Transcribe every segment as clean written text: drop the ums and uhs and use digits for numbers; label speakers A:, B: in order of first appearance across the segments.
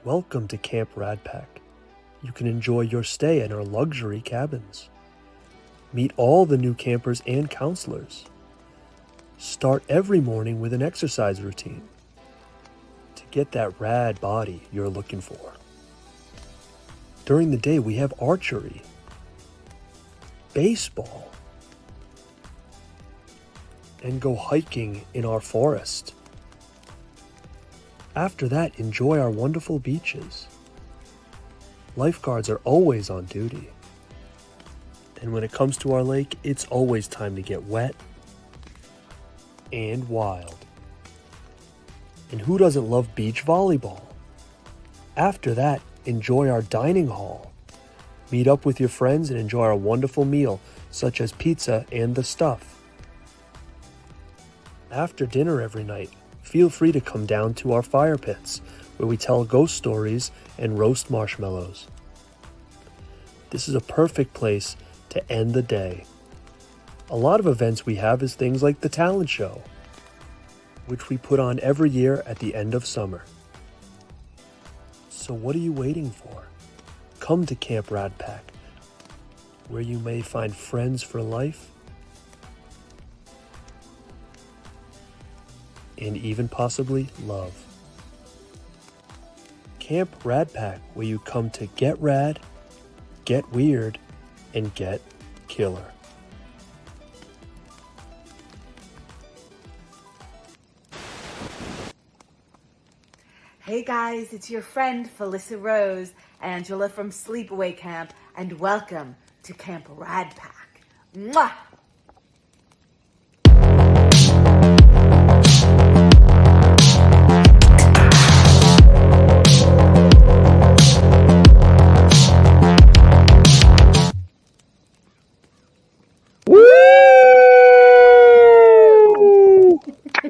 A: Welcome to Camp Radpack. You can enjoy your stay in our luxury cabins. Meet all the new campers and counselors. Start every morning with an exercise routine to get that rad body you're looking for. During the day, we have archery, baseball, and go hiking in our forest. After that, enjoy our wonderful beaches. Lifeguards are always on duty. And when it comes to our lake, it's always time to get wet and wild. And who doesn't love beach volleyball? After that, enjoy our dining hall. Meet up with your friends and enjoy our wonderful meal, such as pizza and the stuff. After dinner every night, feel free to come down to our fire pits, where we tell ghost stories and roast marshmallows. This is a perfect place to end the day. A lot of events we have is things like the talent show, which we put on every year at the end of summer. So what are you waiting for? Come to Camp Radpack, where you may find friends for life and even possibly love. Camp Radpack, where you come to get rad, get weird, and get killer.
B: Hey guys, it's your friend Felissa Rose, Angela from Sleepaway Camp, and welcome to Camp Radpack. Mwah!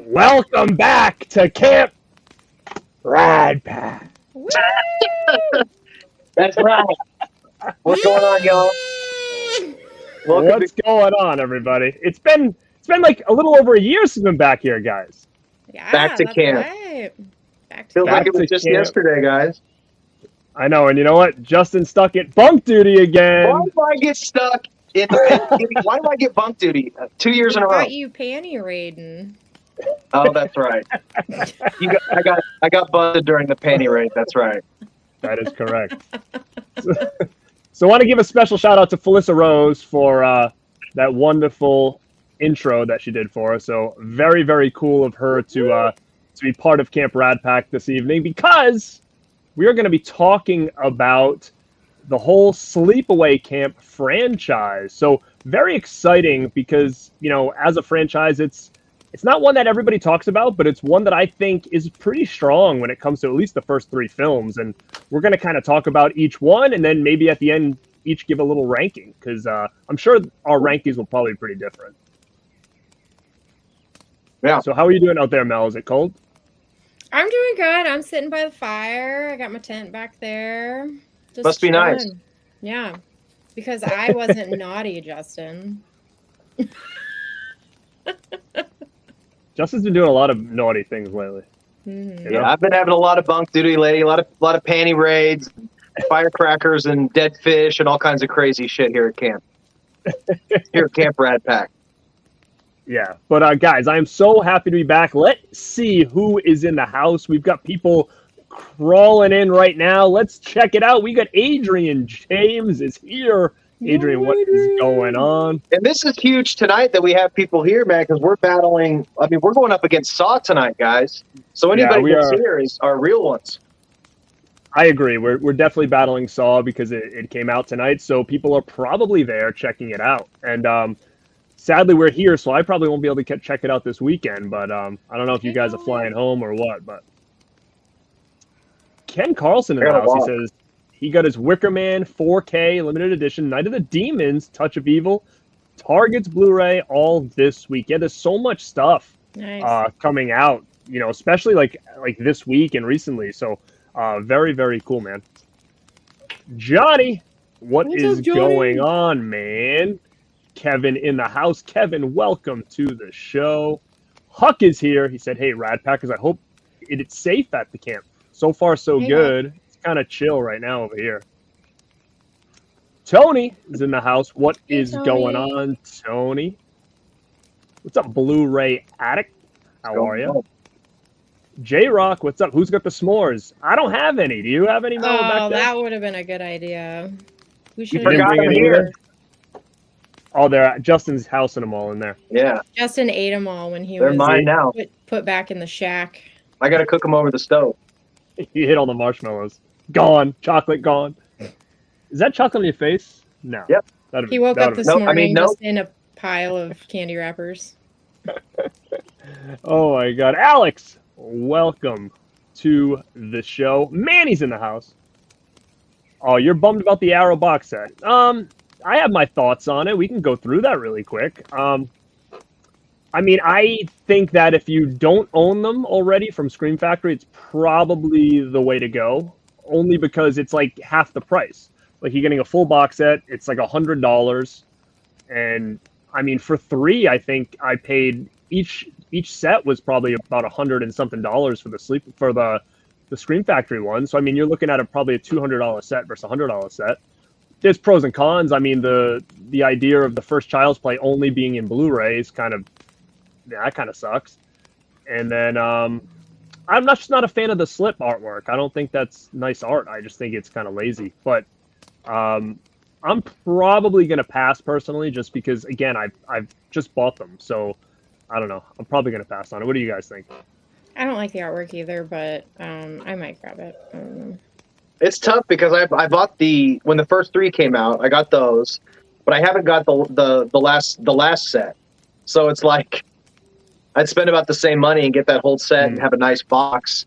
C: Welcome back to Camp Radpack.
D: That's right. What's going on, y'all?
C: What's going on, everybody? It's been like a little over a year since we've been back here, guys.
E: Yeah,
D: Back to
E: that's
D: camp.
E: right. Back to
D: Feels
E: camp.
D: like it was just yesterday, guys.
C: I know, and you know what? Justin stuck at bunk duty again.
D: Why do I get stuck in the Why do I get bunk duty 2 years in a row?
E: Got you panty raiding.
D: Oh, that's right. I got busted during the panty raid. That's right.
C: That is correct. So I want to give a special shout out to Felissa Rose for that wonderful intro that she did for us. So very, very cool of her to be part of Camp Radpack this evening, because we are going to be talking about the whole Sleepaway Camp franchise. So very exciting because, you know, as a franchise, it's not one that everybody talks about, but it's one that I think is pretty strong when it comes to at least the first 3 films. And we're going to kind of talk about each one, and then maybe at the end, each give a little ranking, because I'm sure our rankings will probably be pretty different.
D: Yeah.
C: So how are you doing out there, Mel? Is it cold?
E: I'm doing good. I'm sitting by the fire. I got my tent back there. Just
D: Must be nice.
E: chilling. Yeah, because I wasn't naughty, Justin.
C: Justin's been doing a lot of naughty things lately.
E: Mm-hmm.
C: You know?
D: Yeah, I've been having a lot of bunk duty lately. A lot of panty raids, firecrackers, and dead fish, and all kinds of crazy shit here at camp. Here at Camp Radpack.
C: Yeah, but guys, I am so happy to be back. Let's see who is in the house. We've got people crawling in right now. Let's check it out. We got Adrian James is here. Adrian, what is going on?
D: And this is huge tonight that we have people here, man, because we're battling. I mean, we're going up against Saw tonight, guys. So anybody that's here is our real ones.
C: I agree. We're definitely battling Saw because it came out tonight. So people are probably there checking it out. And sadly, we're here, so I probably won't be able to check it out this weekend. But I don't know if you guys are flying home or what. But Ken Carlson in the house, he says, he got his Wicker Man 4K limited edition, Night of the Demons, Touch of Evil, Target's Blu-ray all this week. Yeah, there's so much stuff coming out, you know, especially like this week and recently. So very, very cool, man. Johnny, what is going on, man? Kevin in the house. Kevin, welcome to the show. Huck is here. He said, hey, Radpackers, I hope it's safe at the camp. So far, so good. kind of chill right now over here. Tony is in the house. What is going on, Tony? What's up, Blu-ray Addict? How are you? J-Rock, what's up? Who's got the s'mores? I don't have any. Do you have any, Mel, back there?
E: That would have been a good idea. We should
C: didn't bring any
D: here.
C: either? Oh, they're at Justin's house and them all in there.
D: Yeah.
E: Justin ate them all when he
D: They're
E: was
D: mine now.
E: put back in the shack.
D: I got to cook them over the stove.
C: You hit all the marshmallows. Gone. Chocolate gone. Is that chocolate on your face? No.
D: Yep.
E: He woke up this
D: Nope,
E: morning
D: I mean, nope.
E: just in a pile of candy wrappers.
C: Oh my God, Alex! Welcome to the show. Manny's in the house. Oh, you're bummed about the Arrow box set. I have my thoughts on it. We can go through that really quick. I mean, I think that if you don't own them already from Scream Factory, it's probably the way to go. Only because it's like half the price. Like you're getting a full box set, it's like $100, and I mean for 3, I think I paid each set was probably about $100 and something for the Scream Factory one. So I mean, you're looking at probably a $200 set versus a $100 set. There's pros and cons. I mean, the idea of the first Child's Play only being in Blu-ray is that kind of sucks. And then I'm just not a fan of the slip artwork. I don't think that's nice art. I just think it's kind of lazy. But I'm probably gonna pass personally, just because again I've just bought them, so I don't know. I'm probably gonna pass on it. What do you guys think?
E: I don't like the artwork either, but I might grab it. I don't know.
D: It's tough because I bought when the first 3 came out. I got those, but I haven't got the last set. So it's like I'd spend about the same money and get that whole set and have a nice box.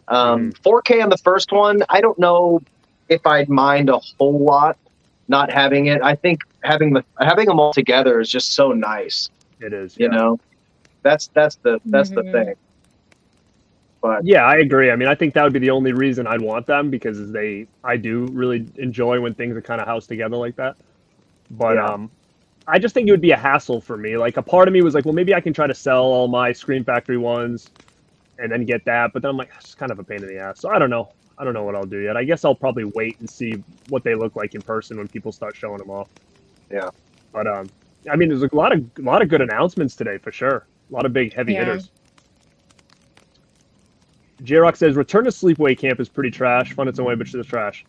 D: 4K on the first one, I don't know if I'd mind a whole lot not having it. I think having them all together is just so nice.
C: It is,
D: you know. That's the thing. But
C: yeah, I agree. I mean, I think that would be the only reason I'd want them, because I do really enjoy when things are kind of housed together like that. But I just think it would be a hassle for me. Like a part of me was like, well, maybe I can try to sell all my Scream Factory ones and then get that. But then I'm like, it's kind of a pain in the ass. So I don't know. I don't know what I'll do yet. I guess I'll probably wait and see what they look like in person when people start showing them off.
D: Yeah.
C: But I mean, there's a lot of good announcements today for sure. A lot of big heavy hitters. J-Rock says, Return to Sleepaway Camp is pretty trash. Fun its own way, but it's trash.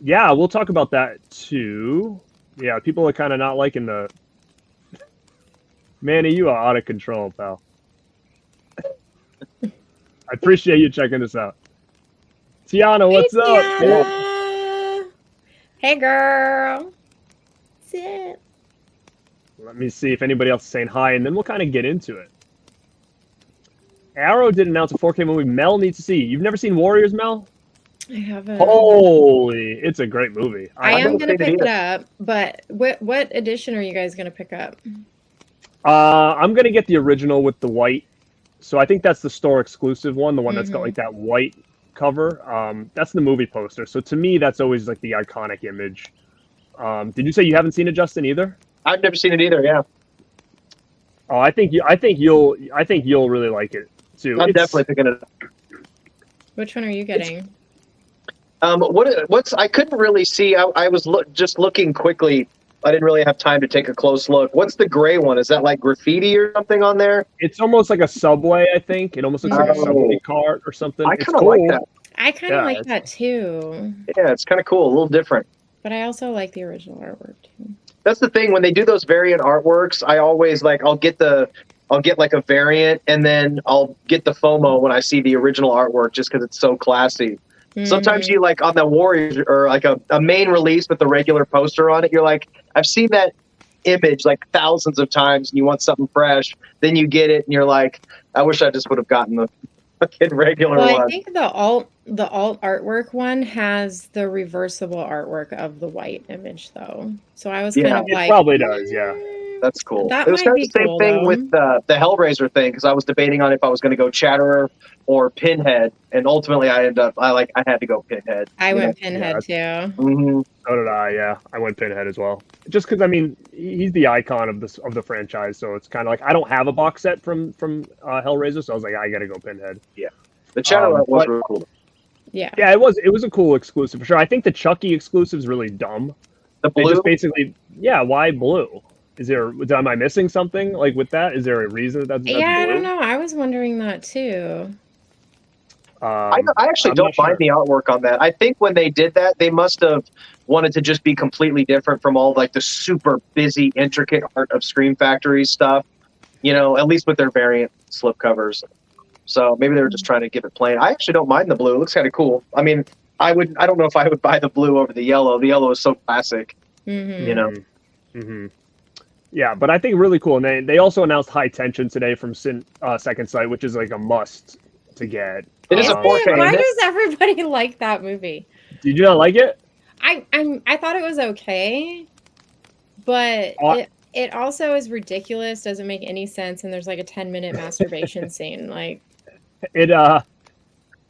C: Yeah, we'll talk about that too. Yeah, people are kind of not liking the... Manny, you are out of control, pal. I appreciate you checking this out. Tiana, what's up?
E: Tiana. Hey, girl. What's up?
C: Let me see if anybody else is saying hi, and then we'll kind of get into it. Arrow did announce a 4K movie Mel needs to see. You've never seen Warriors, Mel?
E: I haven't.
C: Holy, it's a great movie.
E: I am going to pick it up, but what edition are you guys going to pick up?
C: I'm going to get the original with the white. So I think that's the store exclusive one, the one that's got like that white cover. That's the movie poster. So to me, that's always like the iconic image. Did you say you haven't seen it, Justin, either?
D: I've never seen it either. Yeah.
C: Oh, I think you'll really like it too.
D: I'm definitely picking it up.
E: Which one are you getting?
D: I couldn't really see. I was just looking quickly. I didn't really have time to take a close look. What's the gray one? Is that like graffiti or something on there?
C: It's almost like a subway, I think. It almost looks like a subway cart or something.
D: I kind of like that.
E: I kind of like that too.
D: Yeah, it's kind of cool. A little different.
E: But I also like the original artwork too.
D: That's the thing. When they do those variant artworks, I always I'll get like a variant, and then I'll get the FOMO when I see the original artwork, just because it's so classy. Sometimes you like on the Warriors or like a main release with the regular poster on it, you're like, I've seen that image like thousands of times, and you want something fresh. Then you get it, and you're like, I wish I just would have gotten the fucking regular one.
E: I think the alt artwork one has the reversible artwork of the white image though. So I was kind of like,
C: it probably does, yeah.
D: That's cool.
E: That
D: it was kind of the same thing
E: though.
D: with the Hellraiser thing, because I was debating on if I was going to go Chatterer or Pinhead, and ultimately I had to go Pinhead.
E: I went Pinhead too.
D: Mm-hmm.
C: So did I. Yeah, I went Pinhead as well. Just because I mean he's the icon of the franchise, so it's kind of like I don't have a box set from Hellraiser, so I was like I got to go Pinhead.
D: Yeah, the Chatterer was really cool.
E: Yeah.
C: Yeah, it was a cool exclusive for sure. I think the Chucky exclusive is really dumb.
D: The
C: They
D: blue.
C: just basically, yeah, why blue? Am I missing something like with that? Is there a reason that's
E: Yeah,
C: blue?
E: I don't know. I was wondering that too.
D: I actually
C: I'm
D: don't
C: not sure.
D: mind the artwork on that. I think when they did that, they must have wanted to just be completely different from all like the super busy, intricate art of Scream Factory stuff. You know, at least with their variant slipcovers. So maybe they were just trying to give it plain. I actually don't mind the blue. It looks kind of cool. I mean, I don't know if I would buy the blue over the yellow. The yellow is so classic.
E: Mm-hmm.
D: You know.
C: Mm-hmm. Yeah, but I think really cool. And they also announced High Tension today from Second Sight, which is like a must to get.
D: It is a 4K.
E: Why does everybody like that movie?
C: Did you not like it?
E: I thought it was okay, but it also is ridiculous. Doesn't make any sense, and there's like a 10-minute masturbation scene. Like
C: it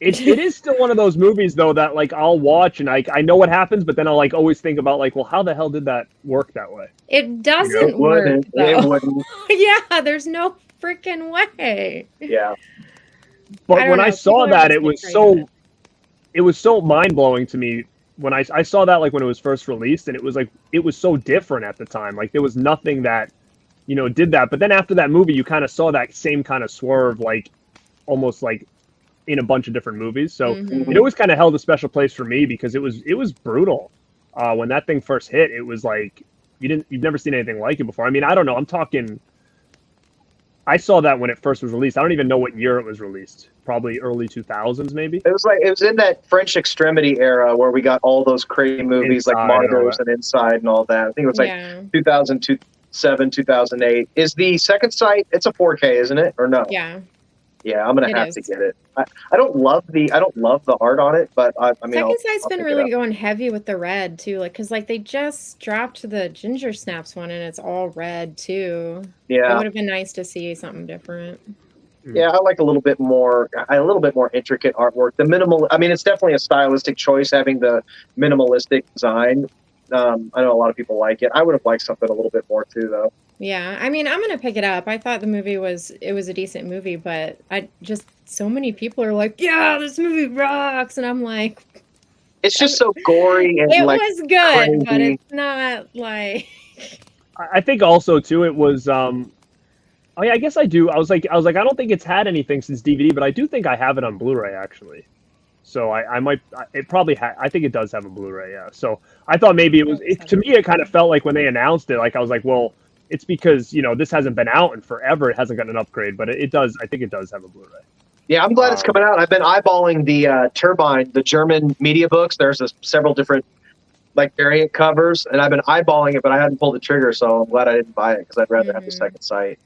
C: is still one of those movies though that like I'll watch and I know what happens, but then I'll like always think about like, well, how the hell did that work that way?
E: It doesn't work.
D: It wouldn't.
E: Yeah, there's no freaking way.
D: Yeah.
C: But when I saw that, it was so mind blowing to me when I saw that like when it was first released, and it was so different at the time. Like there was nothing that did that. But then after that movie, you kind of saw that same kind of swerve, like almost like in a bunch of different movies. So it always kind of held a special place for me because it was brutal. When that thing first hit, it was like you've never seen anything like it before. I mean, I don't know. I'm talking. I saw that when it first was released. I don't even know what year it was released. Probably early 2000s, maybe.
D: It was in that French Extremity era where we got all those crazy movies
C: Inside,
D: like Martyrs and Inside and all that. I think it was like 2007, 2008. Is the Second Sight? It's a 4K, isn't it? Or no?
E: Yeah.
D: Yeah, I'm gonna have to get it. I don't love the art on it, but I mean,
E: Second Sight's been really going heavy with the red too, like because like they just dropped the Ginger Snaps one and it's all red too.
D: Yeah,
E: it would have been nice to see something different.
D: Yeah, I like a little bit more intricate artwork. The minimal, I mean, it's definitely a stylistic choice having the minimalistic design. I know a lot of people like it. I would have liked something a little bit more too, though.
E: Yeah, I mean, I'm gonna pick it up. I thought the movie was a decent movie, but so many people are like, yeah, this movie rocks, and I'm like,
D: it's just so gory and
E: it
D: like
E: was good,
D: crazy.
E: but it's not like.
C: I think also too it was. Oh yeah, I guess I do. I was like, I don't think it's had anything since DVD, but I do think I have it on Blu-ray actually. So I might. It probably. I think it does have a Blu-ray. Yeah. So I thought maybe it was. To me, it kind of felt like when they announced it, like I was like, well. It's because this hasn't been out in forever. It hasn't gotten an upgrade, but it does. I think it does have a Blu-ray.
D: Yeah, I'm glad it's coming out. I've been eyeballing the Turbine, the German media books. There's several different like variant covers, and I've been eyeballing it, but I hadn't pulled the trigger, so I'm glad I didn't buy it because I'd rather have the Second Sight.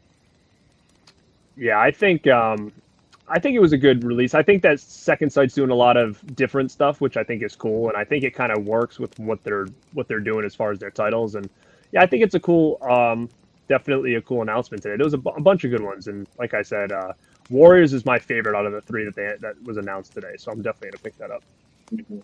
C: Yeah, I think it was a good release. I think that Second Sight's doing a lot of different stuff, which I think is cool, and I think it kind of works with what they're doing as far as their titles. And yeah, I think it's a cool, definitely a cool announcement today. There was a bunch of good ones, and like I said, Warriors is my favorite out of the three that was announced today. So I'm definitely gonna pick that up. Mm-hmm.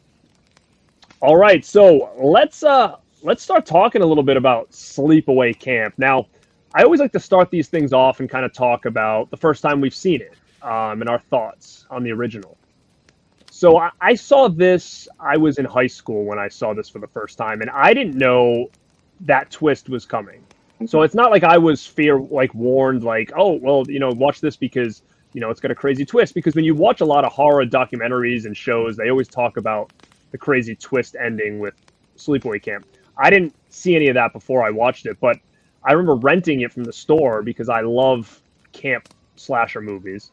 C: All right, so let's start talking a little bit about Sleepaway Camp. Now, I always like to start these things off and kind of talk about the first time we've seen it, and our thoughts on the original. So I saw this. I was in high school when I saw this for the first time, and I didn't know that twist was coming. So it's not like I was warned, like, oh, well, watch this because, it's got a crazy twist. Because when you watch a lot of horror documentaries and shows, they always talk about the crazy twist ending with Sleepaway Camp. I didn't see any of that before I watched it, but I remember renting it from the store because I love camp slasher movies.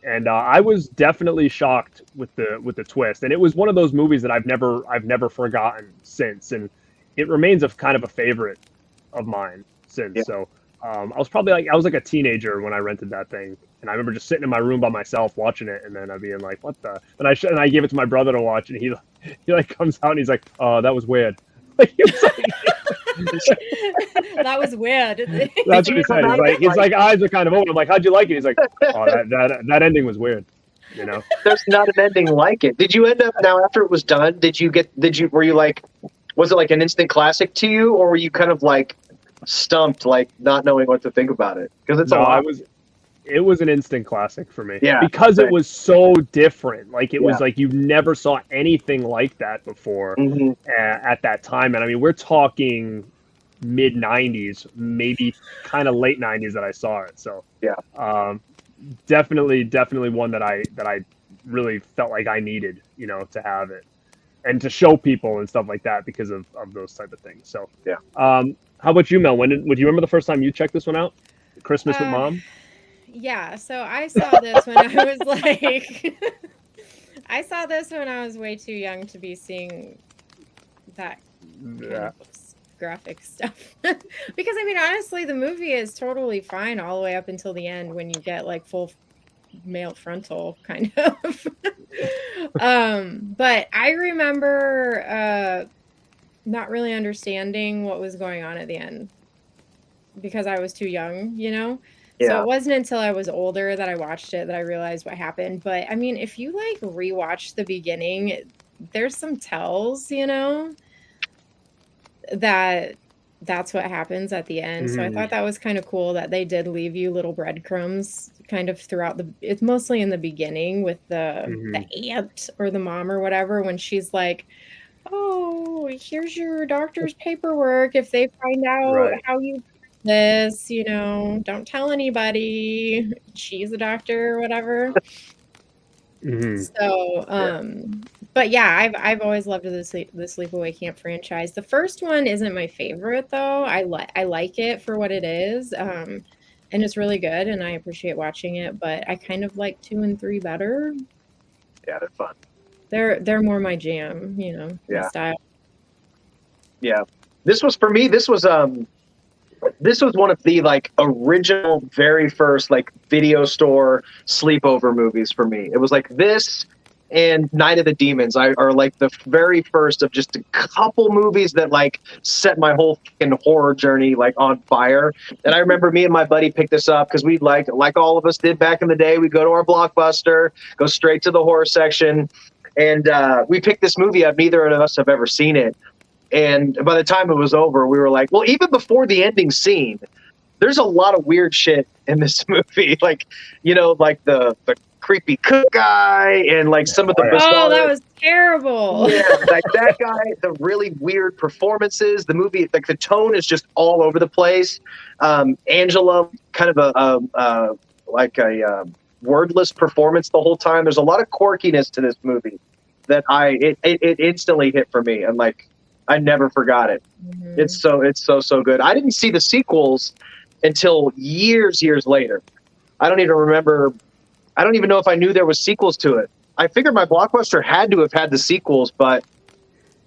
C: And I was definitely shocked with the twist. And it was one of those movies that I've never forgotten since. And it remains kind of a favorite of mine since. Yeah. So I was like a teenager when I rented that thing, and I remember just sitting in my room by myself watching it, and then I'd being like, "What the?" And I gave it to my brother to watch, and he like comes out and he's like, "Oh, that was weird." Like,
E: that was weird.
C: That's what he said. He's like eyes are kind of open. I'm like, "How'd you like it?" He's like, "Oh, that ending was weird."
D: There's not an ending like it. Did you end up now after it was done? Were you like? Was it like an instant classic to you, or were you kind of like stumped, like not knowing what to think about it? Because it's a lot.
C: It was an instant classic for me.
D: Yeah,
C: Because
D: same.
C: it was so different. Like, it was
D: Yeah.
C: like you never saw anything like that before
D: Mhm.
C: at that time. And I mean, we're talking mid 90s, maybe kind of late 90s that I saw it. So,
D: Yeah.
C: definitely one that I really felt like I needed, to have it and to show people and stuff like that because of those type of things. So,
D: Yeah.
C: how about you, Mel? Would you remember the first time you checked this one out? Christmas with Mom?
E: Yeah, so I saw this when I was like, I saw this when I was way too young to be seeing that kind of graphic stuff. Because I mean, honestly, the movie is totally fine all the way up until the end when you get like full male frontal kind of. But I remember not really understanding what was going on at the end because I was too young, So
D: Yeah.
E: it wasn't until I was older that I watched it that I realized what happened. But I mean, if you like rewatch the beginning, there's some tells, that's what happens at the end. So I thought that was kind of cool that they did leave you little breadcrumbs kind of throughout it's mostly in the beginning with the aunt or the mom or whatever, when she's like, oh, here's your doctor's paperwork. If they find out how you this, don't tell anybody. She's a doctor or whatever. So, but yeah, I've always loved the Sleepaway Camp franchise. The first one isn't my favorite though. I like it for what it is, and it's really good, and I appreciate watching it. But I kind of like 2 and 3 better.
D: Yeah, they're fun.
E: They're more my jam, my style.
D: Yeah, this was for me. This was one of the like original, very first like video store sleepover movies for me. It was like this and Night of the Demons are like the very first of just a couple movies that like set my whole fucking horror journey like on fire. And I remember me and my buddy picked this up because we like all of us did back in the day. We go to our Blockbuster, go straight to the horror section, and we picked this movie up. Neither of us have ever seen it. And by the time it was over, we were like, well, even before the ending scene, there's a lot of weird shit in this movie. Like, like the creepy cook guy and like some of the bizarre...
E: Oh, that was terrible.
D: Yeah, like that guy, the really weird performances. The movie, like the tone is just all over the place. Angela, kind of a wordless performance the whole time. There's a lot of quirkiness to this movie that it instantly hit for me. And like, I never forgot it. It's so good. I didn't see the sequels until years later. I don't even remember. I don't even know if I knew there was sequels to it. I figured my Blockbuster had to have had the sequels, but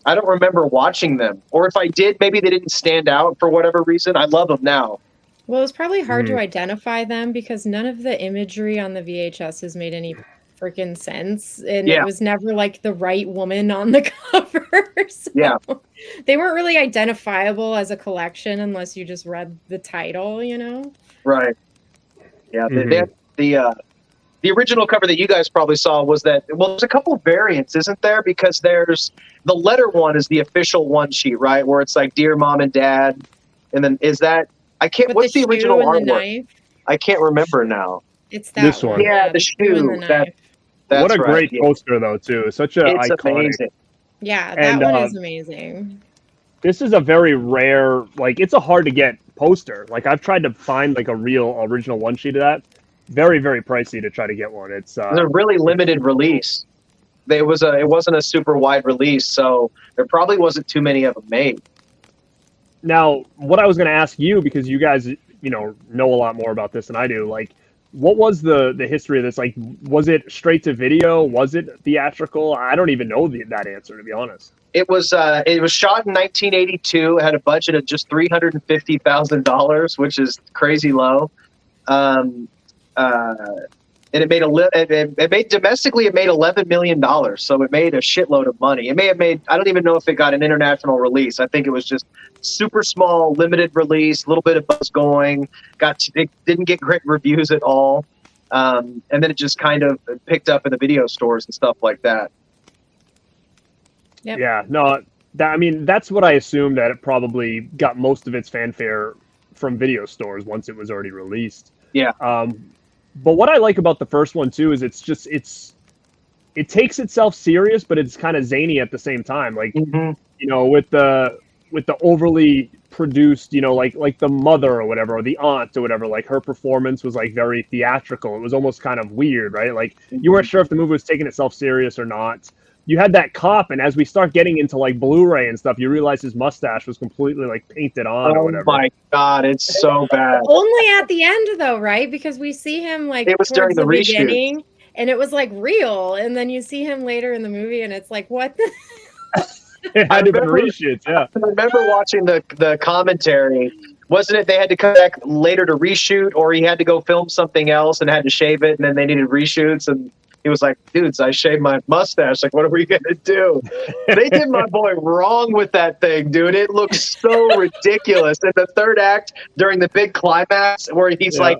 D: I don't remember watching them. Or if I did, maybe they didn't stand out for whatever reason. I love them now.
E: Well, it's probably hard to identify them because none of the imagery on the VHS has made any freaking sense, and it was never like the right woman on the cover. So they weren't really identifiable as a collection unless you just read the title,
D: Right. Yeah. The original cover that you guys probably saw was that, well, there's a couple of variants, isn't there? Because there's the letter one is the official one sheet, right? Where it's like, Dear Mom and Dad. And then what's the original artwork? I can't remember now.
E: It's that
C: this one.
D: Yeah, the shoe.
C: What a great poster, though, too. Such a iconic.
D: Amazing.
E: Yeah, that one is amazing.
C: This is a very rare, like, it's a hard to get poster. Like, I've tried to find like a real original one sheet of that. Very, very pricey to try to get one. It's
D: a really limited release. It wasn't a super wide release, so there probably wasn't too many of them made.
C: Now, what I was going to ask you, because you guys, know a lot more about this than I do, like, what was the history of this? Like, was it straight to video? Was it theatrical? I don't even know that answer, to be honest.
D: It was shot in 1982. It had a budget of just $350,000, which is crazy low. And it made domestically, it made $11 million. So it made a shitload of money. It may have made, I don't even know if it got an international release. I think it was just super small, limited release, a little bit of buzz going, it didn't get great reviews at all. And then it just kind of picked up in the video stores and stuff like that.
E: Yep.
C: Yeah, no, that's what I assumed, that it probably got most of its fanfare from video stores once it was already released.
D: Yeah.
C: But what I like about the first one too is it takes itself serious, but it's kind of zany at the same time. Like, with the overly produced, like the mother or whatever, or the aunt or whatever, like her performance was like very theatrical. It was almost kind of weird, right? Like you weren't sure if the movie was taking itself serious or not. You had that cop, and as we start getting into like Blu-ray and stuff, you realize his mustache was completely like painted on or whatever.
D: Oh my God, it's so bad.
E: Only at the end though, right? Because we see him like
D: it was during the
E: beginning, and it was like real, and then you see him later in the movie, and it's like, what the?
C: It had to be reshoots, yeah.
D: I remember watching the commentary. Wasn't it they had to come back later to reshoot, or he had to go film something else and had to shave it, and then they needed reshoots, and he was like, dudes, I shaved my mustache. Like, what are we going to do? They did my boy wrong with that thing, dude. It looks so ridiculous. In the third act, during the big climax, where he's like,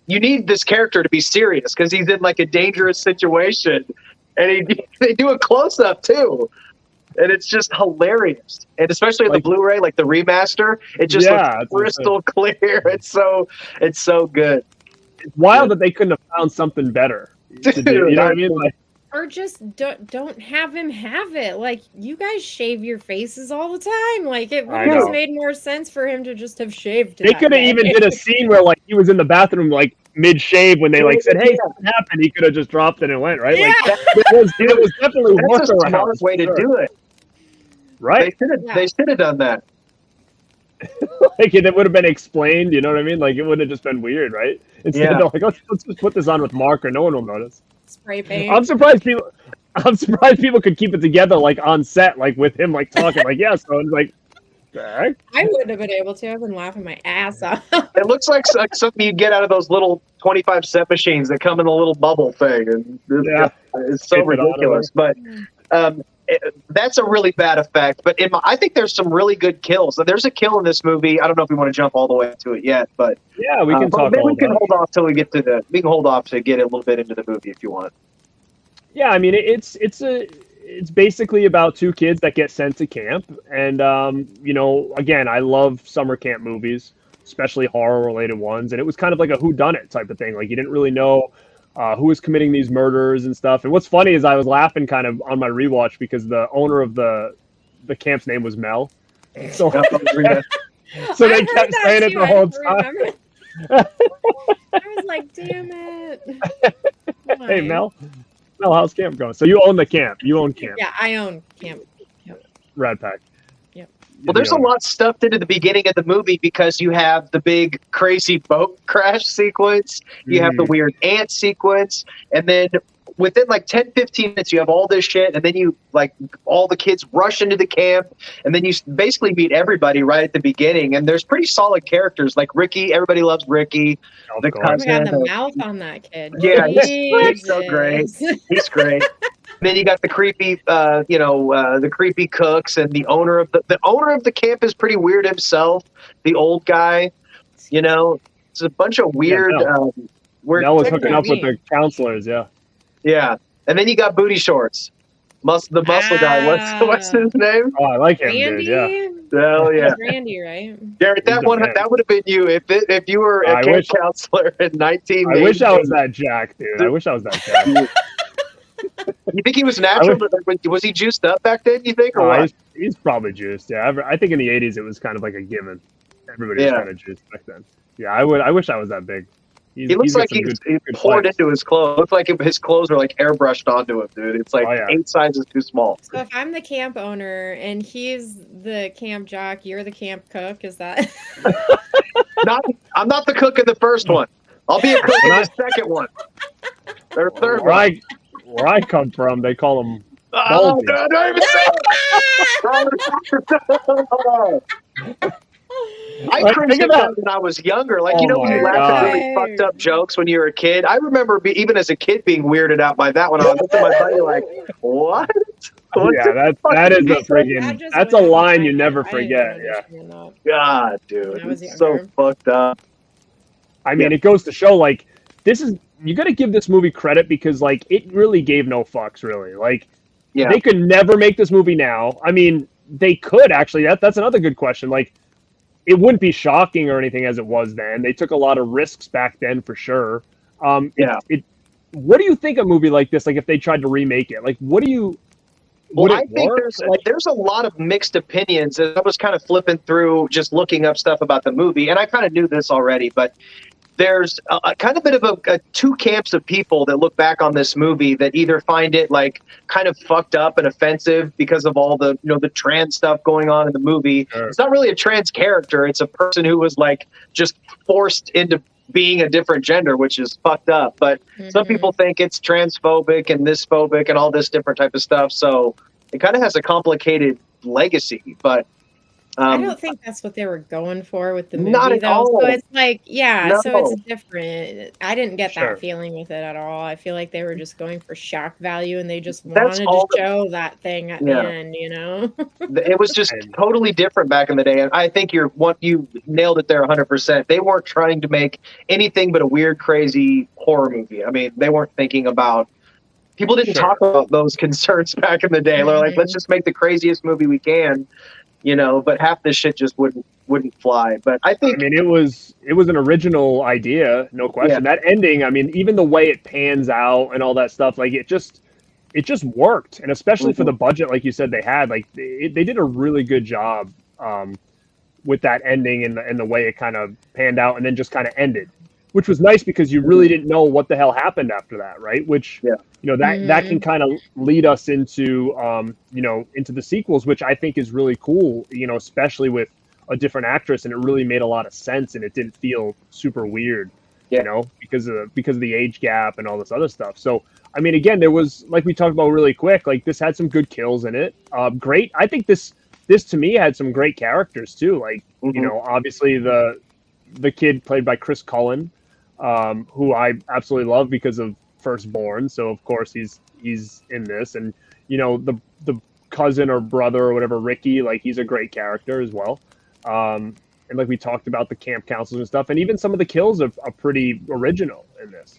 D: you need this character to be serious because he's in like a dangerous situation. And they do a close-up, too. And it's just hilarious. And especially the Blu-ray, like the remaster, it just looks crystal clear. It's so good.
C: It's wild that they couldn't have found something better.
D: Dude,
C: you know what I mean? Like,
E: or just don't have him have it. Like, you guys shave your faces all the time. Like, it would have made more sense for him to just have shaved.
C: They could have even did a scene where like he was in the bathroom like mid-shave when they like said, "Hey, something happened." He could have just dropped it and went right.
E: Yeah.
C: Like it was definitely
D: that's a smart way to do it.
C: Right?
D: They should have done that.
C: Like it would have been explained. You know what I mean? Like it would have just been weird, right? Instead of like, let's just put this on with marker. No one will notice.
E: Spray paint.
C: I'm surprised people could keep it together like on set, like with him like talking like so it's like
E: I wouldn't have been able to. I've been laughing my ass off.
D: It looks like something you get out of those little 25 cent machines that come in a little bubble thing, and it's so ridiculous. But that's a really bad effect. But I think there's some really good kills. There's a kill in this movie. I don't know if we want to jump all the way to it yet, but
C: we can talk.
D: Maybe we can hold off till we get to we can hold off to get a little bit into the movie if you want.
C: Yeah, I mean it's basically about two kids that get sent to camp, and again, I love summer camp movies, especially horror-related ones, and it was kind of like a whodunit type of thing. Like you didn't really know who was committing these murders and stuff. And what's funny is I was laughing kind of on my rewatch because the owner of the camp's name was Mel, so they kept saying it the whole time.
E: I was like, damn it.
C: Hey, Mel, how's camp going? So you own the camp. You own camp.
E: Yeah, I own camp. Yep.
C: Radpack.
E: Yep.
D: Well, there's a lot stuffed into the beginning of the movie because you have the big crazy boat crash sequence, you have the weird ant sequence, and then within like 10, 15 minutes, you have all this shit, and then you like all the kids rush into the camp, and then you basically meet everybody right at the beginning. And there's pretty solid characters like Ricky. Everybody loves Ricky.
E: The cousin, the mouth on that kid.
D: Yeah, he's so great. He's great. And then you got the creepy, the creepy cooks, and the owner of the owner of the camp is pretty weird himself. The old guy, it's a bunch of weird.
C: Mel was hooking up with the counselors.
D: Yeah, and then you got Booty Shorts, the muscle guy. What's his name?
C: Oh, I like him,
E: Randy?
C: dude. Yeah.
D: Hell yeah,
E: Randy, right?
D: Garrett, that would have been you if you were a camp counselor in 19.
C: I wish I was that Jack, dude. I wish I was that Jack.
D: You think he was natural? Was he juiced up back then? You think, or what?
C: He's probably juiced. Yeah, I think in the '80s it was kind of like a given. Everybody was kind of juiced back then. Yeah, I wish I was that big.
D: He looks like he poured into his clothes. Looks like his clothes are like airbrushed onto him, dude. It's like 8 sizes too small.
E: So if I'm the camp owner and he's the camp jock, you're the camp cook, is that?
D: I'm not the cook in the first one. I'll be a cook in the second one. Or third one.
C: Where I come from, they call them.
D: Oh, God, don't even say I cringed at that when I was younger. Like, when you laugh at really fucked up jokes when you were a kid. I remember even as a kid being weirded out by that when I was looking at my buddy like, what?
C: That is a freaking, that's a line you never forget. Yeah.
D: God, dude. It's so fucked up.
C: I mean, it goes to show, like, you got to give this movie credit because, like, it really gave no fucks, really. Like, they could never make this movie now. I mean, they could, actually. That's another good question. Like, it wouldn't be shocking or anything as it was then. They took a lot of risks back then, for sure.
D: Yeah.
C: What do you think of a movie like this? Like if they tried to remake it, like what do you?
D: Well,
C: Would
D: I
C: it
D: think
C: work?
D: there's a lot of mixed opinions. As I was kind of flipping through, just looking up stuff about the movie, and I kind of knew this already, but there's a kind of bit of a two camps of people that look back on this movie that either find it like kind of fucked up and offensive because of all the the trans stuff going on in the movie.
C: Sure.
D: It's not really a trans character; it's a person who was like just forced into being a different gender, which is fucked up. But some people think it's transphobic and this phobic and all this different type of stuff. So it kind of has a complicated legacy, but.
E: I don't think that's what they were going for with the movie,
D: Not at
E: though.
D: all.
E: So it's like, yeah, so
D: No.
E: it's different. I didn't get
C: Sure.
E: that feeling with it at all. I feel like they were just going for shock value, and they just
D: That's
E: wanted
D: all
E: to show that thing at the
D: Yeah.
E: end, you know?
D: It was just totally different back in the day, and I think you nailed it there 100%. They weren't trying to make anything but a weird, crazy horror movie. I mean, they weren't thinking about. People didn't
C: Sure.
D: talk about those concerns back in the day. They're like, let's just make the craziest movie we can, but half this shit just wouldn't fly. But I think
C: I mean, it was an original idea, no question.
D: Yeah.
C: That ending, I mean, even the way it pans out and all that stuff, like it just worked, and especially for the budget, like you said, they had like they did a really good job with that ending and the way it kind of panned out, and then just kind of ended, which was nice because you really didn't know what the hell happened after that, right? Which that can kind of lead us into into the sequels, which I think is really cool, especially with a different actress, and it really made a lot of sense, and it didn't feel super weird, because of the age gap and all this other stuff. So I mean, again, there was, like we talked about really quick, like this had some good kills in it. Great. I think this to me had some great characters too. Like, obviously the kid played by Chris Cullen, who I absolutely love because of Firstborn. So of course he's in this, and the cousin or brother or whatever, Ricky, like he's a great character as well. And like we talked about the camp counselors and stuff, and even some of the kills are pretty original in this.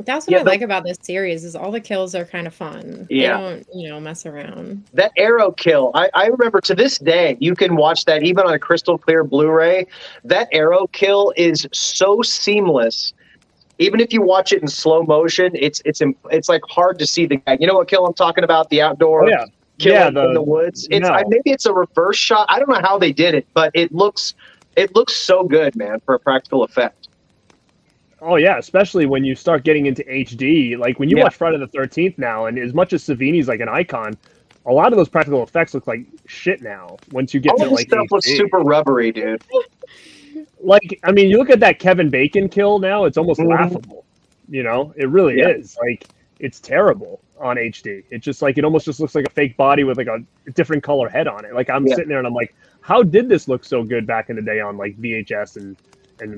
E: That's what I like about this series is all the kills are kind of fun.
D: Yeah.
E: They don't, mess around.
D: That arrow kill, I remember to this day, you can watch that even on a crystal clear Blu-ray. That arrow kill is so seamless. Even if you watch it in slow motion, it's like hard to see the guy. You know what kill I'm talking about? The outdoor kill in the woods. Maybe it's a reverse shot. I don't know how they did it, but it looks so good, man, for a practical effect.
C: Oh yeah, especially when you start getting into HD. Like when you watch Friday the 13th now, and as much as Savini's like an icon, a lot of those practical effects look like shit now. Once you get to like
D: stuff
C: HD.
D: looks super rubbery, dude.
C: Like, I mean, you look at that Kevin Bacon kill now; it's almost laughable. It really is. Like, it's terrible on HD. It's just like it almost just looks like a fake body with like a different color head on it. Like I'm sitting there and I'm like, how did this look so good back in the day on like VHS and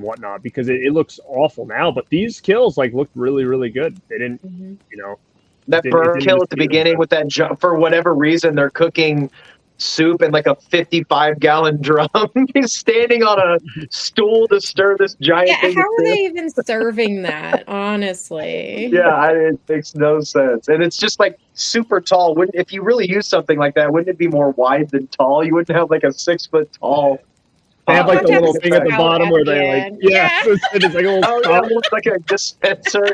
C: whatnot? Because it looks awful now, but these kills like looked really, really good. They didn't,
D: that burn kill at the beginning with that jump, for whatever reason, they're cooking soup in like a 55-gallon drum. He's standing on a stool to stir this giant thing.
E: How are they even serving that, honestly?
D: It makes no sense. And it's just like super tall. If you really use something like that, wouldn't it be more wide than tall? You wouldn't have like a 6-foot tall.
C: They have like the little thing at the bottom where they like, it's like a little
D: it looks like a dispenser.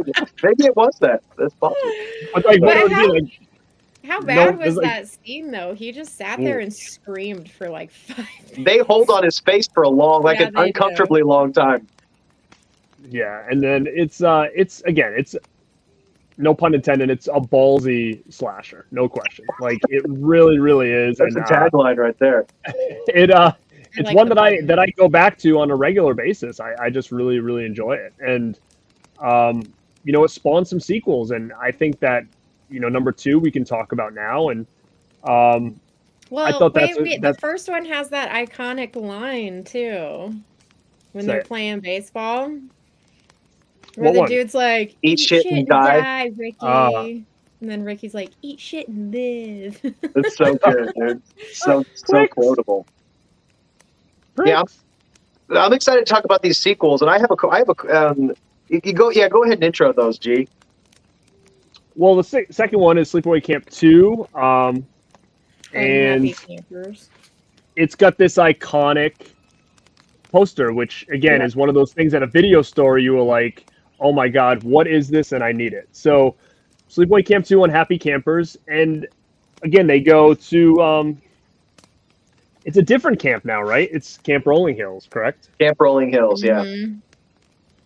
D: Maybe it was that. That's possible.
C: But like, what would be like?
E: How bad was that scene, though? He just sat there and screamed for like 5 minutes.
D: They hold on his face for a long, an uncomfortably long time.
C: Yeah, and then it's no pun intended, it's a ballsy slasher, no question. Like it really, really is.
D: That's a tagline right there.
C: It's
E: like
C: one that I go back to on a regular basis. I just really, really enjoy it, and it spawned some sequels, and I think that. Number 2 we can talk about now, and
E: well,
C: I thought
E: the first one has that iconic line too, when they're playing baseball, where the dude's like,
D: "Eat shit and die,
E: Ricky," and then Ricky's like, "Eat shit and live."
D: It's so good, dude. So quotable. Yeah, I'm excited to talk about these sequels, and I have a you go ahead and intro those, G.
C: Well, the second one is Sleepaway Camp 2, and it's got this iconic poster, which again is one of those things at a video store you were like, oh my God, what is this? And I need it. So Sleepaway Camp 2 on Happy Campers. And again, they go to, it's a different camp now, right? It's Camp Rolling Hills, correct?
D: Camp Rolling Hills, yeah.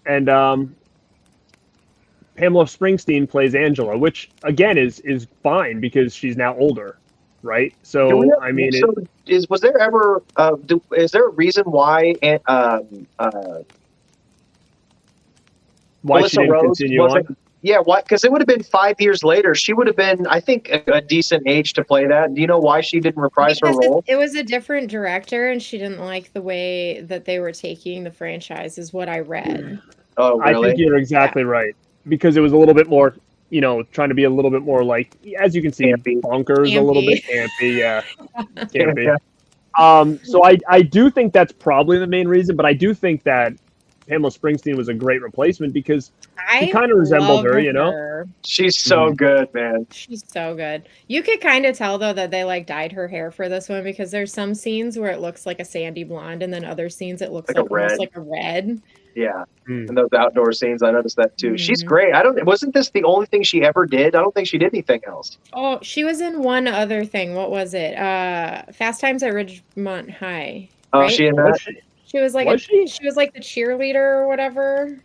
C: And Pamela Springsteen plays Angela, which again is fine because she's now older, right? So I mean,
D: was there ever is there a reason why
C: why she didn't continue on?
D: Yeah, why? Because it would have been 5 years later. She would have been, I think, a decent age to play that. Do you know why she didn't reprise her role?
E: It was a different director, and she didn't like the way that they were taking the franchise, is what I read.
D: Oh, really?
C: I think you're exactly right. Because it was a little bit more, trying to be a little bit more like, as you can see, bonkers, a little bit campy, yeah, campy. So I do think that's probably the main reason, but I do think that Pamela Springsteen was a great replacement because she kind of resembled her,
D: She's so good, man.
E: She's so good. You could kind of tell, though, that they, like, dyed her hair for this one because there's some scenes where it looks like a sandy blonde, and then other scenes it looks like almost like a red.
D: Yeah, and those outdoor scenes, I noticed that too. She's great. Wasn't this the only thing she ever did? I don't think she did anything else.
E: Oh, she was in one other thing. What was it? Fast Times at Ridgemont High.
D: Oh,
E: right?
D: she in that?
E: She was like she was like the cheerleader or whatever.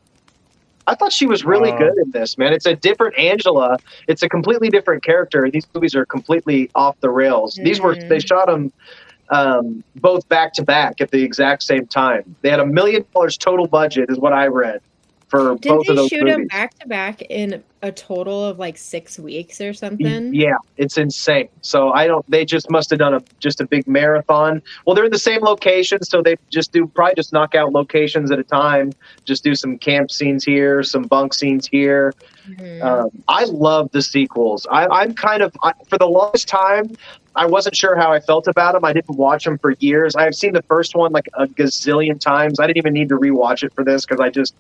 D: I thought she was really good in this, man. It's a different Angela. It's a completely different character. These movies are completely off the rails. They shot them both back to back at the exact same time. They had $1 million total budget, is what I read, for both of those movies. Didn't they shoot them
E: back to back in a total of like 6 weeks or something?
D: Yeah, it's insane. So they just must have done a big marathon. Well, they're in the same location, so they probably just knock out locations at a time. Just do some camp scenes here, some bunk scenes here. I love the sequels. I'm for the longest time, I wasn't sure how I felt about them. I didn't watch them for years. I have seen the first one like a gazillion times. I didn't even need to rewatch it for this because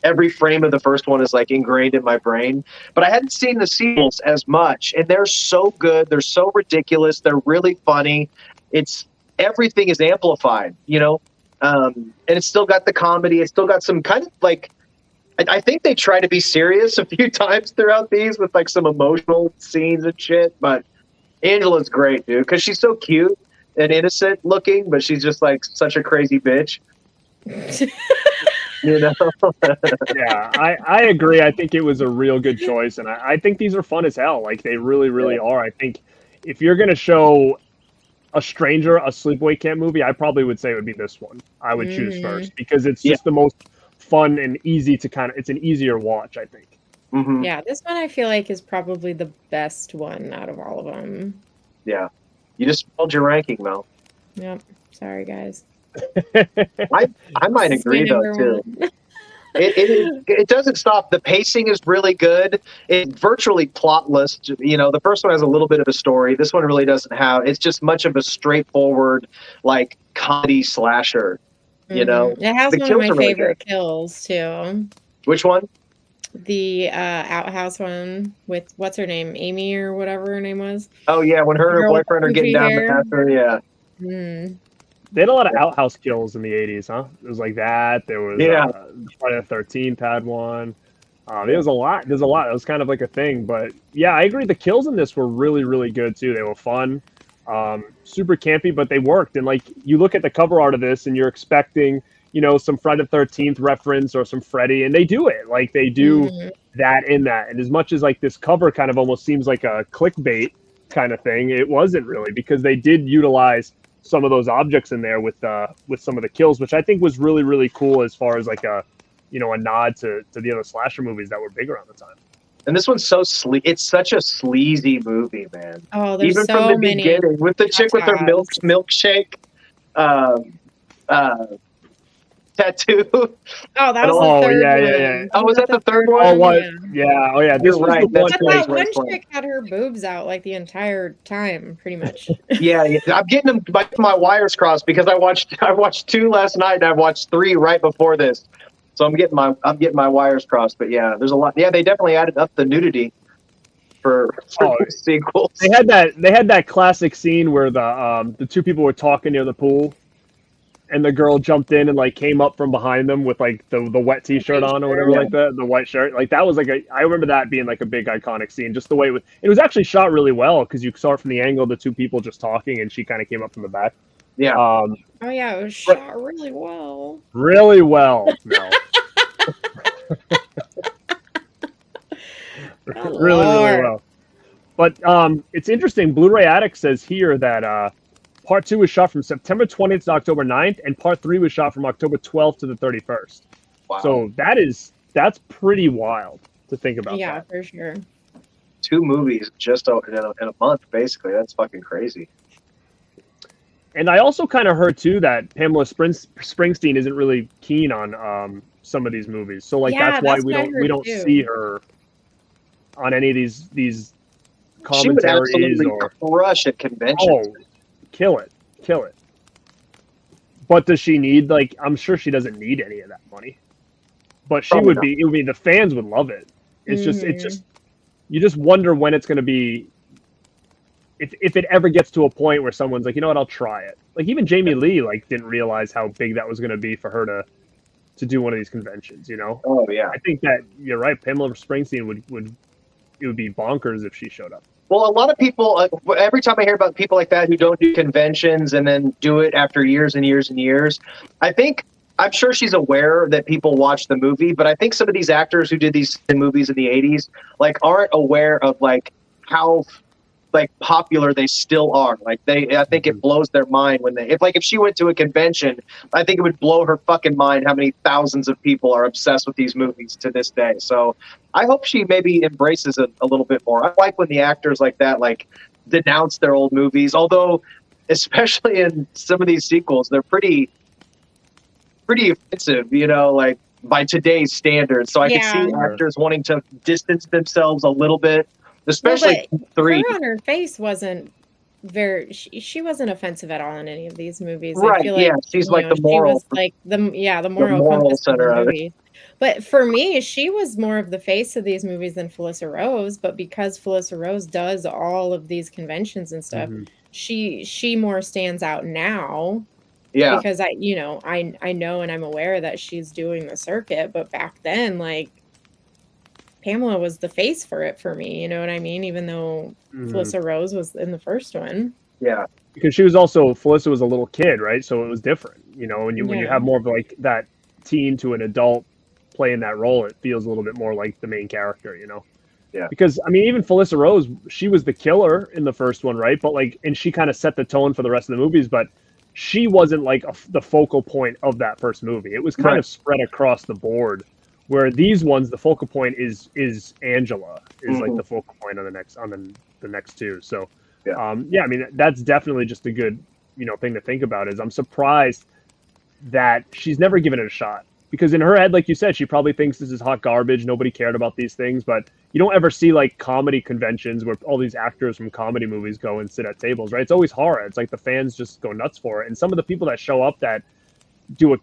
D: every frame of the first one is like ingrained in my brain. But I hadn't seen the sequels as much, and they're so good. They're so ridiculous. They're really funny. Everything is amplified, and it's still got the comedy. It's still got some kind of like, I think they try to be serious a few times throughout these with like some emotional scenes and shit, but Angela's great, dude, because she's so cute and innocent looking, but she's just like such a crazy bitch. Yeah,
C: I agree. I think it was a real good choice, and I think these are fun as hell. Like, they really, really are. I think if you're going to show a stranger a Sleepaway Camp movie, I probably would say it would be this one. I would choose first because it's just the most fun and easy to it's an easier watch, I think.
E: Yeah, this one I feel like is probably the best one out of all of them.
D: Yeah. You just spoiled your ranking, Mel.
E: Yep. Sorry, guys.
D: I might agree, though, too. It doesn't stop. The pacing is really good. It's virtually plotless. The first one has a little bit of a story. This one really doesn't have. It's just much of a straightforward, like, comedy slasher. It
E: has one of my favorite kills, too.
D: Which one?
E: The outhouse one with what's her name, Amy or whatever her name was.
D: Oh yeah, when her and her boyfriend are getting down after her, yeah.
C: They had a lot of outhouse kills in the 80s, huh? It was like that. There was Friday the 13th had one. There was a lot. There's a lot. It was kind of like a thing, but yeah, I agree. The kills in this were really, really good too. They were fun, super campy, but they worked. And like you look at the cover art of this, and you're expecting, some Friday the 13th reference or some Freddy, and they do it. Like they do that in that. And as much as like this cover kind of almost seems like a clickbait kind of thing, it wasn't really, because they did utilize some of those objects in there with some of the kills, which I think was really, really cool as far as like a nod to the other slasher movies that were big around the time.
D: And this one's so it's such a sleazy movie, man.
E: Oh, there's
D: even
E: so
D: from the
E: many
D: beginning with the chick with her milkshake tattoo.
E: Oh, that was the third one.
C: Yeah.
D: Oh, was that the third one?
C: Oh, what? Yeah. Oh, yeah. This was
D: right.
C: The
E: that one chick had her boobs out like the entire time, pretty much.
D: yeah. I'm getting them my wires crossed because I watched 2 last night and I watched 3 right before this. So I'm getting my wires crossed. But yeah, there's a lot. Yeah, they definitely added up the nudity for sequels.
C: They had that classic scene where the 2 people were talking near the pool. and the girl jumped in and like came up from behind them with like the wet t-shirt on or whatever, like that, the white shirt. Like that was like I remember that being like a big iconic scene, just the way it was actually shot really well because you saw it from the angle of the two people just talking and she kind of came up from the back.
D: Yeah.
E: Oh yeah, it was shot really well.
C: Really well, Mel. Really well. But it's interesting. Blu-ray Addict says here that Part 2 was shot from September 20th to October 9th, and Part 3 was shot from October 12th to the 31st.
D: Wow.
C: So that's pretty wild to think about.
E: Yeah,
C: that.
E: for sure.
D: 2 movies just in a month, basically. That's fucking crazy.
C: And I also kind of heard too that Pamela Springsteen isn't really keen on some of these movies. So like that's why we don't see her on any of these commentaries.
D: She would absolutely crush at conventions.
C: Oh, kill it. But does she need, like, I'm sure she doesn't need any of that money. But she would be, it would be, the fans would love it. It's just, you just wonder when it's going to be, if it ever gets to a point where someone's like, you know what, I'll try it. Like, even Jamie Lee, like, didn't realize how big that was going to be for her to do one of these conventions, you know?
D: Oh, yeah.
C: I think that, you're right, Pamela Springsteen it would be bonkers if she showed up.
D: Well, a lot of people, every time I hear about people like that who don't do conventions and then do it after years and years and years, I'm sure she's aware that people watch the movie, but I think some of these actors who did these movies in the 80s, like, aren't aware of, like, how, like, popular they still are. Like, I think it blows their mind when if she went to a convention, I think it would blow her fucking mind how many thousands of people are obsessed with these movies to this day. So I hope she maybe embraces it a little bit more. I like when the actors like that, like, denounce their old movies, although especially in some of these sequels, they're pretty offensive, you know, like, by today's standards. So I can see actors wanting to distance themselves a little bit. Especially 3.
E: Her on her face wasn't she wasn't offensive at all in any of these movies.
D: Right,
E: I feel like,
D: she's like the moral.
E: She was like the moral
D: center of it.
E: But for me, she was more of the face of these movies than Felissa Rose. But because Felissa Rose does all of these conventions and stuff, she more stands out now.
D: Yeah.
E: Because I know and I'm aware that she's doing the circuit, but back then, like, Pamela was the face for it for me, you know what I mean? Even though Felissa Rose was in the first one.
D: Yeah.
C: Because Felissa was a little kid, right? So it was different, you know, when you have more of like that teen to an adult playing that role, it feels a little bit more like the main character, you know?
D: Yeah.
C: Because, I mean, even Felissa Rose, she was the killer in the first one, right? But like, and she kind of set the tone for the rest of the movies, but she wasn't like the focal point of that first movie. It was kind of spread across the board. Where these ones, the focal point is Angela is like the focal point on the next two. So, I mean, that's definitely just a good, you know, thing to think about. Is I'm surprised that she's never given it a shot, because in her head, like you said, she probably thinks this is hot garbage. Nobody cared about these things, but you don't ever see like comedy conventions where all these actors from comedy movies go and sit at tables, right? It's always horror. It's like the fans just go nuts for it, and some of the people that show up that do a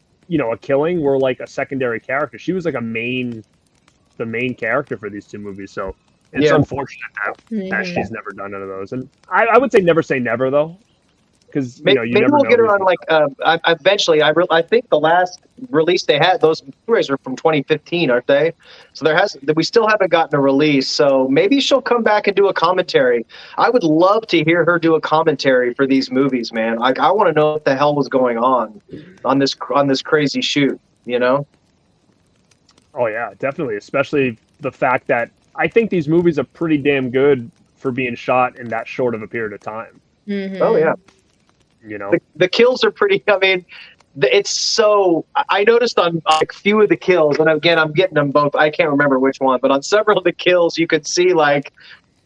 C: killing were like a secondary character. She was like the main character for these two movies. So it's unfortunate that she's never done none of those. And I would say never say never though, because
D: maybe we'll get her on like eventually. I think the last release they had, those Blu-rays are from 2015, aren't they? So we still haven't gotten a release. So maybe she'll come back and do a commentary. I would love to hear her do a commentary for these movies, man. Like, I want to know what the hell was going on this crazy shoot, you know?
C: Oh yeah, definitely. Especially the fact that I think these movies are pretty damn good for being shot in that short of a period of time.
D: Oh yeah.
C: You know,
D: the kills are pretty. I mean, it's so. I noticed on like few of the kills, and again, I'm getting them both. I can't remember which one, but on several of the kills, you could see like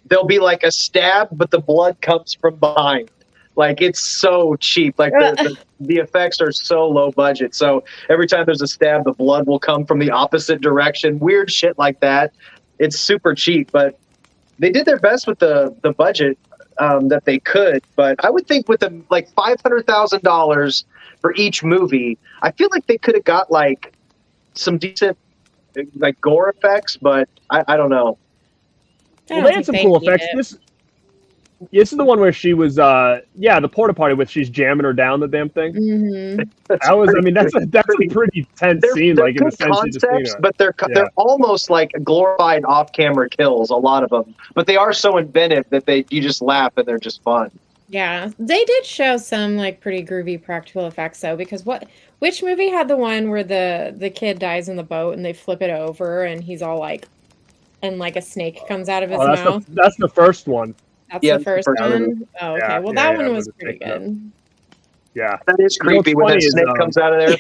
D: there'll be like a stab, but the blood comes from behind. Like, it's so cheap. Like the effects are so low budget. So every time there's a stab, the blood will come from the opposite direction. Weird shit like that. It's super cheap, but they did their best with the budget. That they could, but I would think with them like $500,000 for each movie, I feel like they could have got like some decent like gore effects, but I don't know.
C: Well, they had some cool effects. This is the one where she was, the porta potty with she's jamming her down the damn thing.
E: Mm-hmm.
C: That's a pretty tense scene.
D: They're
C: Like in the
D: good
C: sense you just
D: concepts, but they're almost like glorified off-camera kills. A lot of them, but they are so inventive that you just laugh and they're just fun.
E: Yeah, they did show some like pretty groovy practical effects though, because which movie had the one where the kid dies in the boat and they flip it over and he's all like, and like a snake comes out of his mouth?
C: That's the first one.
E: That's the first one? Oh, okay.
C: Yeah,
E: well, that one was pretty good.
C: Yeah.
D: That is creepy when that snake comes out of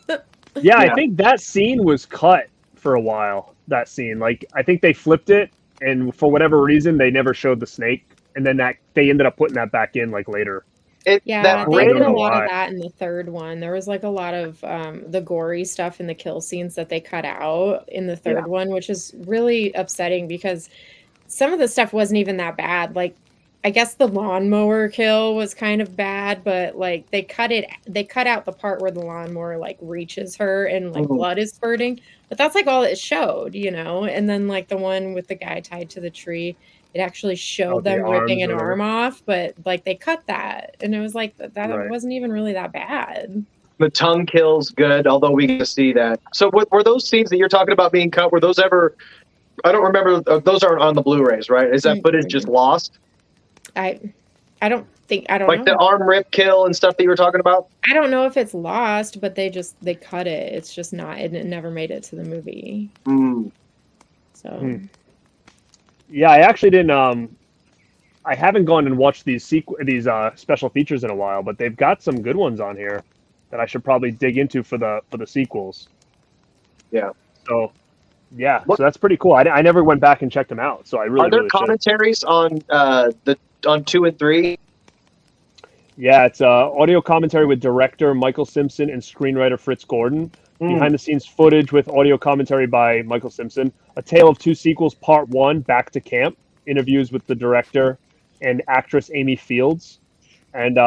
D: there.
C: Yeah, I think that scene was cut for a while, that scene. Like, I think they flipped it, and for whatever reason, they never showed the snake. And then they ended up putting that back in, like, later.
E: They did a lot of that in the third one. There was, like, a lot of the gory stuff in the kill scenes that they cut out in the third one, which is really upsetting because some of the stuff wasn't even that bad. Like, I guess the lawnmower kill was kind of bad, but like they cut out the part where the lawnmower like reaches her and like blood is spurting. But that's like all it showed, you know? And then like the one with the guy tied to the tree, it actually showed them ripping an arm off, but like they cut that. And it was like that wasn't even really that bad.
D: The tongue kill's good, although we get to see that. So were those scenes that you're talking about being cut, were those ever, I don't remember, those aren't on the Blu-rays, right? Is that footage just lost?
E: I don't know.
D: Like the arm rip kill and stuff that you were talking about?
E: I don't know if it's lost, but they cut it. It's just not, it never made it to the movie. So.
C: Yeah, I actually didn't, I haven't gone and watched these special features in a while, but they've got some good ones on here that I should probably dig into for the sequels.
D: Yeah.
C: So, yeah, so that's pretty cool. I never went back and checked them out, so I really.
D: Are there commentaries on 2 and 3?
C: Yeah, it's audio commentary with director Michael Simpson and screenwriter Fritz Gordon. Behind the scenes footage with audio commentary by Michael Simpson. A Tale of Two Sequels, Part 1, Back to Camp. Interviews with the director and actress Amy Fields. And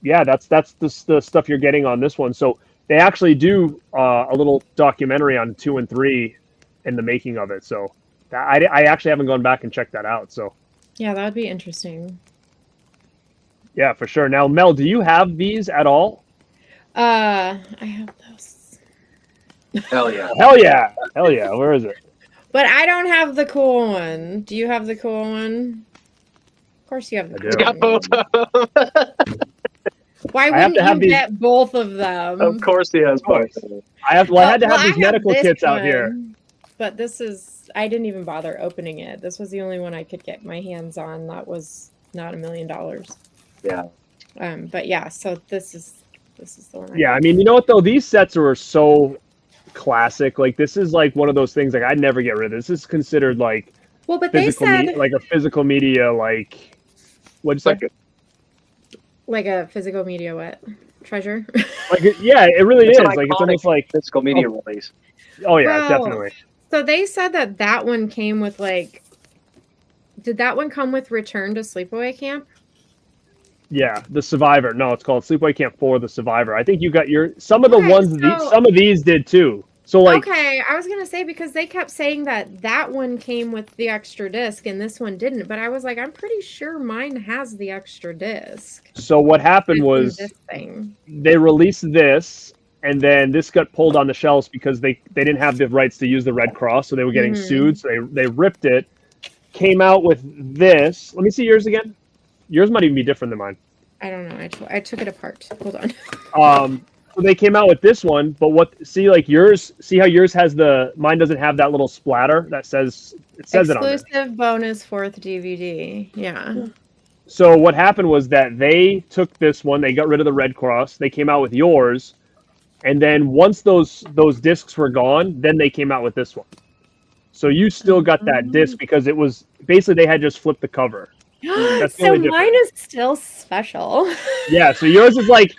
C: yeah, that's the stuff you're getting on this one. So they actually do a little documentary on 2 and 3 and the making of it. So I actually haven't gone back and checked that out. So
E: yeah, that would be interesting.
C: Yeah, for sure. Now, Mel, do you have these at all?
E: I have those.
D: Hell yeah.
C: Hell yeah. Hell yeah. Where is it?
E: But I don't have the cool one. Do you have the cool one? Of course you have the cool one. Why wouldn't you get both of them?
D: Of course he has both.
C: I had to have these medical kits out here.
E: But this is, I didn't even bother opening it. This was the only one I could get my hands on that was not $1 million.
D: Yeah.
E: But yeah, so this is the one.
C: I mean, you know what though? These sets are so classic. Like this is like one of those things like I'd never get rid of. This is considered like
E: but they said
C: like a physical media like what'd you say?
E: Like a physical media what? Treasure?
C: Like it really is. Like it's almost like
D: physical media release.
C: Oh yeah, definitely.
E: So they said that one came with like, did that one come with Return to Sleepaway Camp?
C: Yeah, The Survivor. No, it's called Sleepaway Camp 4: The Survivor. I think you got some of the ones some of these did too. So like
E: okay, I was gonna say because they kept saying that one came with the extra disc and this one didn't, but I was like, I'm pretty sure mine has the extra disc.
C: So what happened was they released this, and then this got pulled on the shelves because they didn't have the rights to use the Red Cross, so they were getting sued. So they ripped it. Came out with this. Let me see yours again. Yours might even be different than mine.
E: I don't know. I took it apart. Hold on.
C: So they came out with this one, but see how yours has mine doesn't have that little splatter that says it on it.
E: Exclusive bonus 4th DVD. Yeah.
C: So what happened was that they took this one, they got rid of the Red Cross, they came out with yours, and then once those discs were gone, then they came out with this one. So you still got that disc because it was basically they had just flipped the cover.
E: So mine is still special.
C: Yeah, so yours is like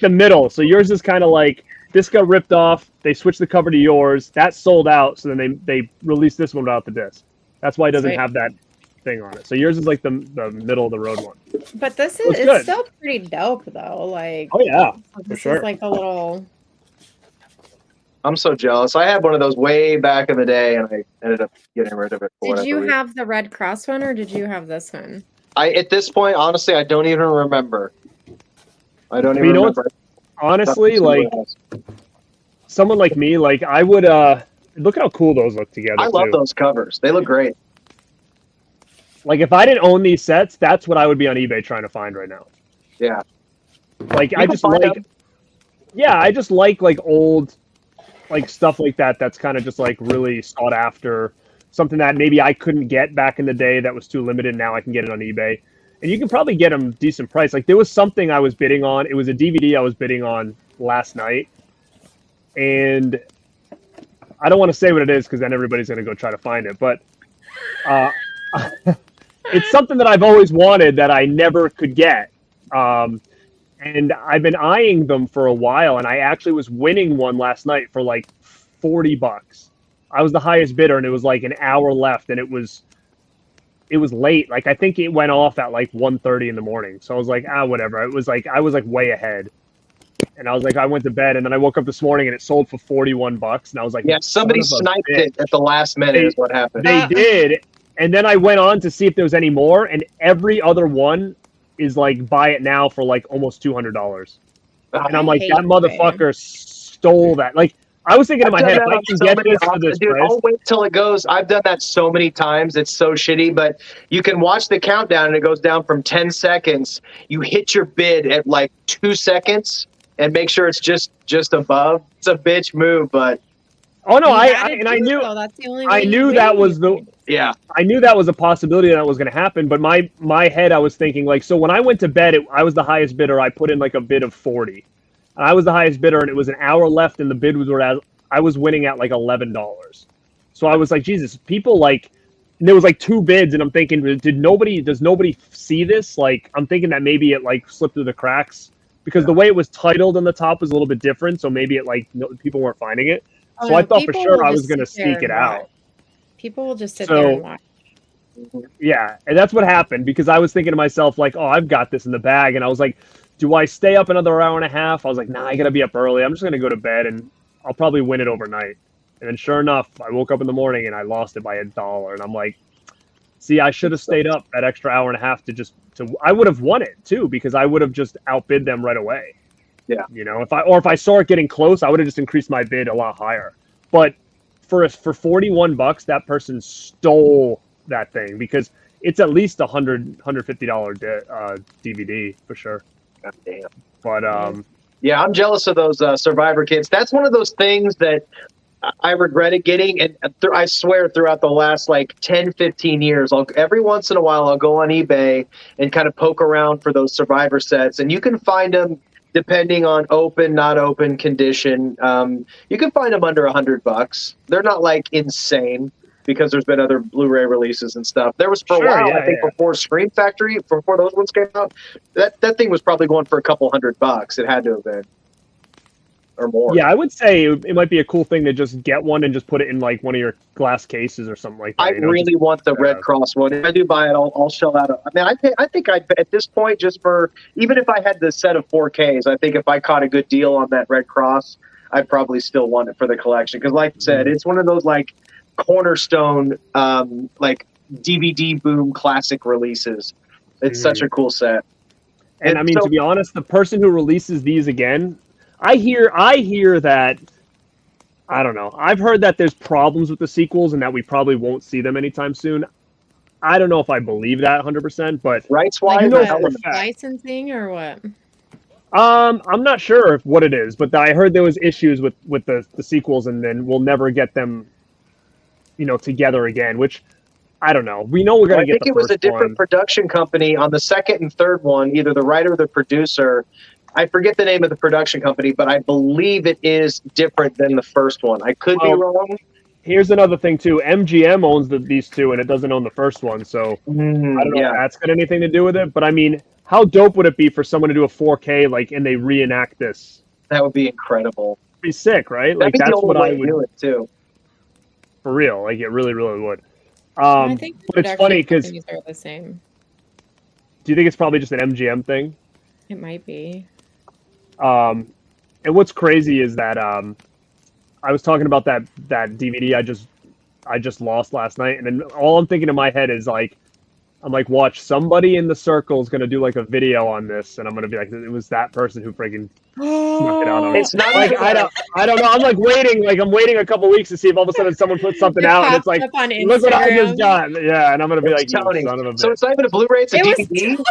C: the middle. So yours is kind of like this got ripped off. They switched the cover to yours. That sold out. So then they released this one without the disc. That's why it doesn't have that thing on it. So yours is like the middle of the road one.
E: But this is still pretty dope though. Like
C: oh yeah, for
E: this
C: sure.
E: is like a little.
D: I'm so jealous. I had one of those way back in the day, and I ended up getting rid of it. For
E: Did
D: whatever
E: you
D: reason.
E: have the Red Cross one, or did you have this one?
D: At this point, honestly, I don't even remember. I don't even
C: You know
D: remember.
C: honestly, like someone like me, like I would look at how cool those look together.
D: I love
C: too.
D: those covers. They look great.
C: Like if I didn't own these sets, that's what I would be on eBay trying to find right now.
D: Yeah.
C: Like I
D: can
C: just
D: find
C: like
D: them.
C: yeah, I just like old like stuff like that that's kind of just like really sought after, something that maybe I couldn't get back in the day that was too limited. Now I can get it on eBay. And you can probably get them decent price. Like there was something I was bidding on. It was a DVD I was bidding on last night. And I don't want to say what it is because then everybody's going to go try to find it. But it's something that I've always wanted that I never could get. And I've been eyeing them for a while. And I actually was winning one last night for like $40. I was the highest bidder, and it was like an hour left, and it was late. Like I think it went off at like 1:30 in the morning. So I was like, whatever. It was like I was like way ahead. And I was like, I went to bed, and then I woke up this morning, and it sold for $41. And I was like,
D: Yeah, somebody sniped it at the last minute is what happened.
C: They did. And then I went on to see if there was any more, and every other one is like buy it now for like almost $200. And I'm like, that motherfucker stole that. Like I was thinking in my head, if I can get this for this price,
D: I'll wait till it goes. I've done that so many times. It's so shitty, but you can watch the countdown, and it goes down from 10 seconds. You hit your bid at like 2 seconds and make sure it's just above. It's a bitch move, but
C: I knew
E: That's the only
C: I knew that was I knew that was a possibility that was going to happen. But my head, I was thinking like, so when I went to bed, I was the highest bidder. I put in like a bid of 40. I was the highest bidder, and it was an hour left, and the bid was I was winning at like $11. So I was like, Jesus, people like, and there was like 2 bids, and I'm thinking, does nobody see this? Like, I'm thinking that maybe it like slipped through the cracks because the way it was titled on the top was a little bit different. So maybe it like people weren't finding it. So I thought for sure I was going to sneak it out.
E: People will just sit there and watch.
C: Yeah, and that's what happened because I was thinking to myself like, oh, I've got this in the bag, and I was like, do I stay up another hour and a half? I was like, nah, I gotta be up early. I'm just gonna go to bed, and I'll probably win it overnight. And then sure enough, I woke up in the morning and I lost it by $1. And I'm like, see, I should have stayed up that extra hour and a half I would have won it too because I would have just outbid them right away.
D: Yeah.
C: You know, if I saw it getting close, I would have just increased my bid a lot higher. But for $41, that person stole that thing because it's at least $150 DVD for sure.
D: God damn.
C: But
D: yeah, I'm jealous of those Survivor kits. That's one of those things that I regretted getting, and I swear throughout the last like 10, 15 years, every once in a while I'll go on eBay and kind of poke around for those Survivor sets, and you can find them depending on open, not open condition. You can find them under $100. They're not like insane because there's been other Blu-ray releases and stuff. There was for a while, I think before Scream Factory, before those ones came out, that thing was probably going for a couple $100. It had to have been. Or more.
C: Yeah, I would say it might be a cool thing to just get one and just put it in like one of your glass cases or something like that.
D: I really want the Red Cross one. If I do buy it, I'll shell out. I mean, I think at this point, just for even if I had the set of 4Ks, I think if I caught a good deal on that Red Cross, I'd probably still want it for the collection because, like I said, it's one of those like cornerstone like DVD boom classic releases. It's such a cool set.
C: And I mean, to be honest, the person who releases these again. I hear that, I don't know. I've heard that there's problems with the sequels and that we probably won't see them anytime soon. I don't know if I believe that 100%, but
D: rights-wise,
E: licensing or what?
C: I'm not sure what it is, but I heard there was issues with the sequels, and then we'll never get them, together again. Which I don't know. We know we're gonna get. I think
D: it was a different production company on the second and third one, either the writer or the producer. I forget the name of the production company, but I believe it is different than the first one. I could be wrong.
C: Here's another thing, too. MGM owns these two, and it doesn't own the first one. So I don't know if that's got anything to do with it. But, I mean, how dope would it be for someone to do a 4K, and they reenact this?
D: That would be incredible.
C: It'd be sick, right?
D: That'd be that's what I would do it, too.
C: For real. It really, really would.
E: I think
C: but it's funny because...
E: are the same.
C: Do you think it's probably just an MGM thing?
E: It might be.
C: And what's crazy is that I was talking about that DVD I just lost last night, and then all I'm thinking in my head is like, I'm like, watch, somebody in the circle is gonna do like a video on this, and I'm gonna be like, it was that person who freaking snuck it out on me.
D: It's not
C: Like
D: even
C: I don't know. I'm like waiting, I'm waiting a couple weeks to see if all of a sudden someone puts something out, and it's like,
E: Up on
C: look what I just
E: Instagram.
C: got. Yeah, and I'm gonna be like, you
D: Tony.
C: son of a bitch.
D: So it's not even a Blu-ray; it's a
E: It was
D: DVD.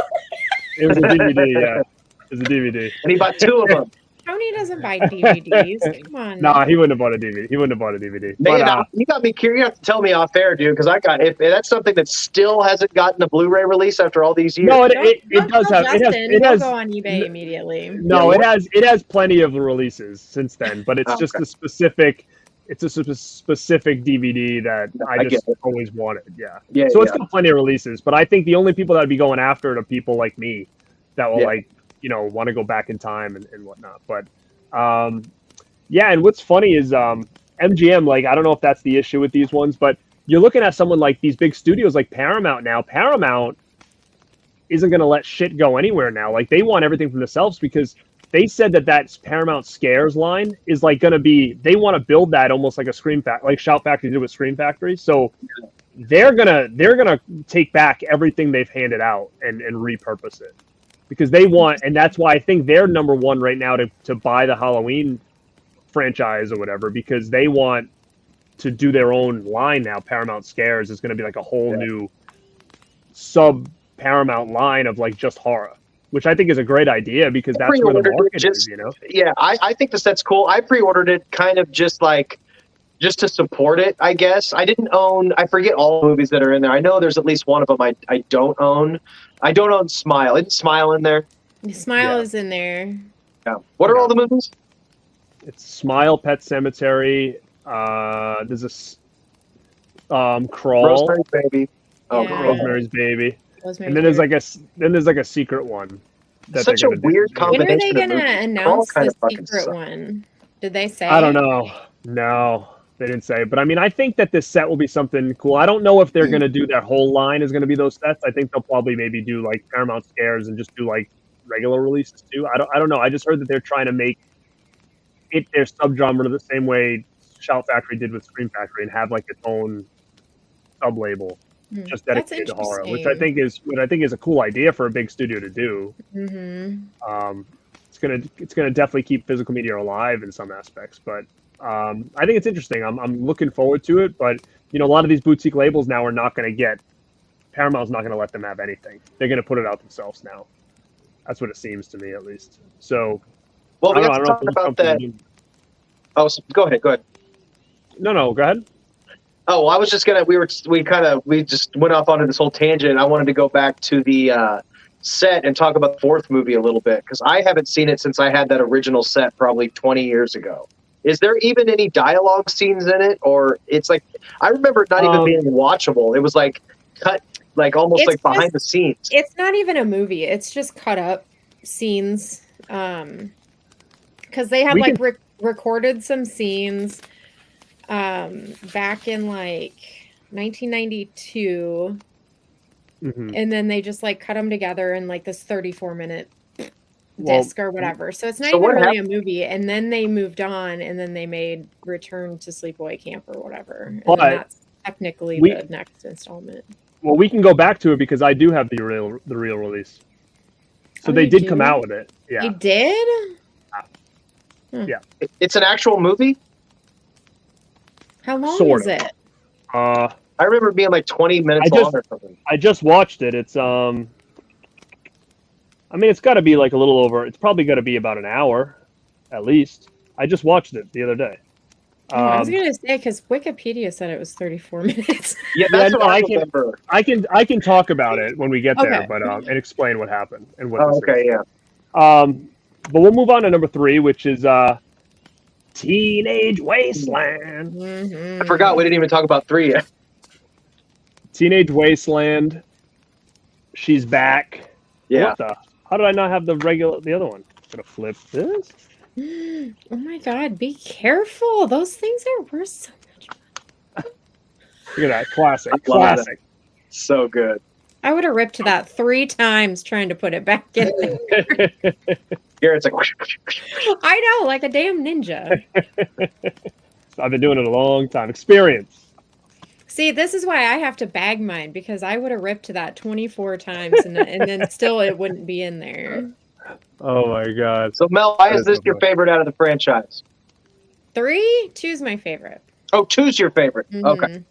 C: It was a DVD. Yeah, it was a DVD.
D: And he bought 2 of them.
E: Tony doesn't buy DVDs. Come on.
C: Nah, he wouldn't have bought a DVD. He wouldn't have bought a DVD.
D: Man,
C: But
D: you got me curious. You have to tell me off air, dude, because if that's something that still hasn't gotten a Blu-ray release after all these years.
C: no, it
E: Don't
C: does
E: tell
C: have. It has.
E: Justin.
C: It
E: He'll
C: has.
E: go on eBay immediately.
C: No,
D: Yeah,
C: it has plenty of releases since then, but it's just
D: Okay.
C: a specific. It's a specific DVD that I
D: get
C: just
D: it.
C: always wanted. Yeah.
D: Yeah,
C: So it's
D: yeah.
C: got plenty of releases, but I think the only people that would be going after it are people like me that will want to go back in time and whatnot. But yeah, and what's funny is MGM, like, I don't know if that's the issue with these ones, but you're looking at someone like these big studios like Paramount now. Paramount isn't going to let shit go anywhere now. Like, they want everything from themselves because they said that Paramount Scares line is like going to be, they want to build that almost like a like Shout Factory did with Scream Factory. So they're gonna take back everything they've handed out and repurpose it because they want, and that's why I think they're number one right now to buy the Halloween franchise or whatever, because they want to do their own line now. Paramount Scares is going to be like a whole new sub Paramount line of like just horror, which I think is a great idea because that's where the market is, you know?
D: Yeah, I think the set's cool. I pre-ordered it kind of just to support it, I guess. I forget all the movies that are in there. I know there's at least one of them I don't own. I don't own Smile. Isn't Smile in there?
E: Smile is in there.
D: Yeah. What are all the movies?
C: It's Smile, Pet Cemetery. There's a Crawl,
D: Rosemary's Baby. Oh,
E: Yeah.
C: Rosemary's Baby,
E: Rosemary's
C: and then there's
E: Baby.
C: like a secret one. That
D: Such
C: they're
D: a
C: gonna
D: weird
C: do.
E: When are they
D: combination of
E: going to
D: movies.
E: announce
D: kind
E: the
D: of fucking
E: secret
D: suck.
E: one? Did they say?
C: I don't know. No, they didn't say. But I mean, I think that this set will be something cool. I don't know if they're going to do their whole line is going to be those sets. I think they'll probably maybe do like Paramount Scares and just do like regular releases too. I don't know. I just heard that they're trying to make it their subgenre the same way Shout Factory did with Scream Factory and have like its own sub label just
E: That's
C: dedicated to horror, which
E: interesting.
C: I think is a cool idea for a big studio to do.
E: Mm-hmm.
C: It's gonna definitely keep physical media alive in some aspects, but I think it's interesting. I'm looking forward to it, but you know, a lot of these boutique labels now are not going to get. Paramount's not going to let them have anything. They're going to put it out themselves now. That's what it seems to me, at least. So,
D: Well, we
C: I
D: have
C: don't
D: to
C: know
D: talk
C: if
D: about that. Oh, go ahead.
C: No, go ahead.
D: Oh, well, I was just gonna. We just went off onto this whole tangent. I wanted to go back to the set and talk about the fourth movie a little bit because I haven't seen it since I had that original set probably 20 years ago. Is there even any dialogue scenes in it, or it's like I remember it not even being watchable? It was like cut, like almost
E: It's
D: like behind
E: just-
D: the scenes.
E: It's not even a movie. It's just cut up scenes. Because they had recorded some scenes back in like 1992.
C: Mm-hmm.
E: And then they just like cut them together in like this 34-minute disc or whatever. So it's not
D: So
E: even
D: what
E: really a movie. And then they moved on and then they made Return to Sleepaway Camp or whatever. And
C: But
E: then that's technically the next installment.
C: Well, we can go back to it because I do have the real release. So
E: Oh,
C: they
E: you
C: did
E: do?
C: come out with it. Yeah.
E: You did?
C: Yeah.
D: It's an actual movie.
E: How long
C: Sort
E: is
C: of.
E: it?
D: I remember it being like 20 minutes long or something.
C: I just watched it. It's I mean, it's got to be like a little over. It's probably got to be about an hour, at least. I just watched it the other day.
E: I was gonna say because Wikipedia said it was 34 minutes.
D: Yeah, that's
C: no,
D: what I remember.
C: I can talk about it when we get there,
E: Okay.
C: but and explain what happened and what.
D: Oh,
C: this
D: okay,
C: is.
D: yeah.
C: But we'll move on to number 3, which is Teenage Wasteland.
E: Mm-hmm.
D: I forgot we didn't even talk about 3 yet.
C: Teenage Wasteland. She's back.
D: Yeah.
C: What the? How did I not have the other one? Gonna flip this.
E: Oh my god, be careful. Those things are worth so much.
C: Look at that. Classic.
D: love
C: Classic.
D: So good.
E: I would have ripped that 3 times trying to put it back in there.
D: Garrett's like,
E: I know, like a damn ninja.
C: I've been doing it a long time. Experience.
E: See, this is why I have to bag mine, because I would have ripped that 24 times and then still it wouldn't be in there.
C: Oh my god.
D: So Mel, why
C: That
D: is this
C: so
D: your
C: funny.
D: favorite out of the franchise?
E: 3, 2's my favorite.
D: Oh, 2's your favorite. Okay.
E: Mhm.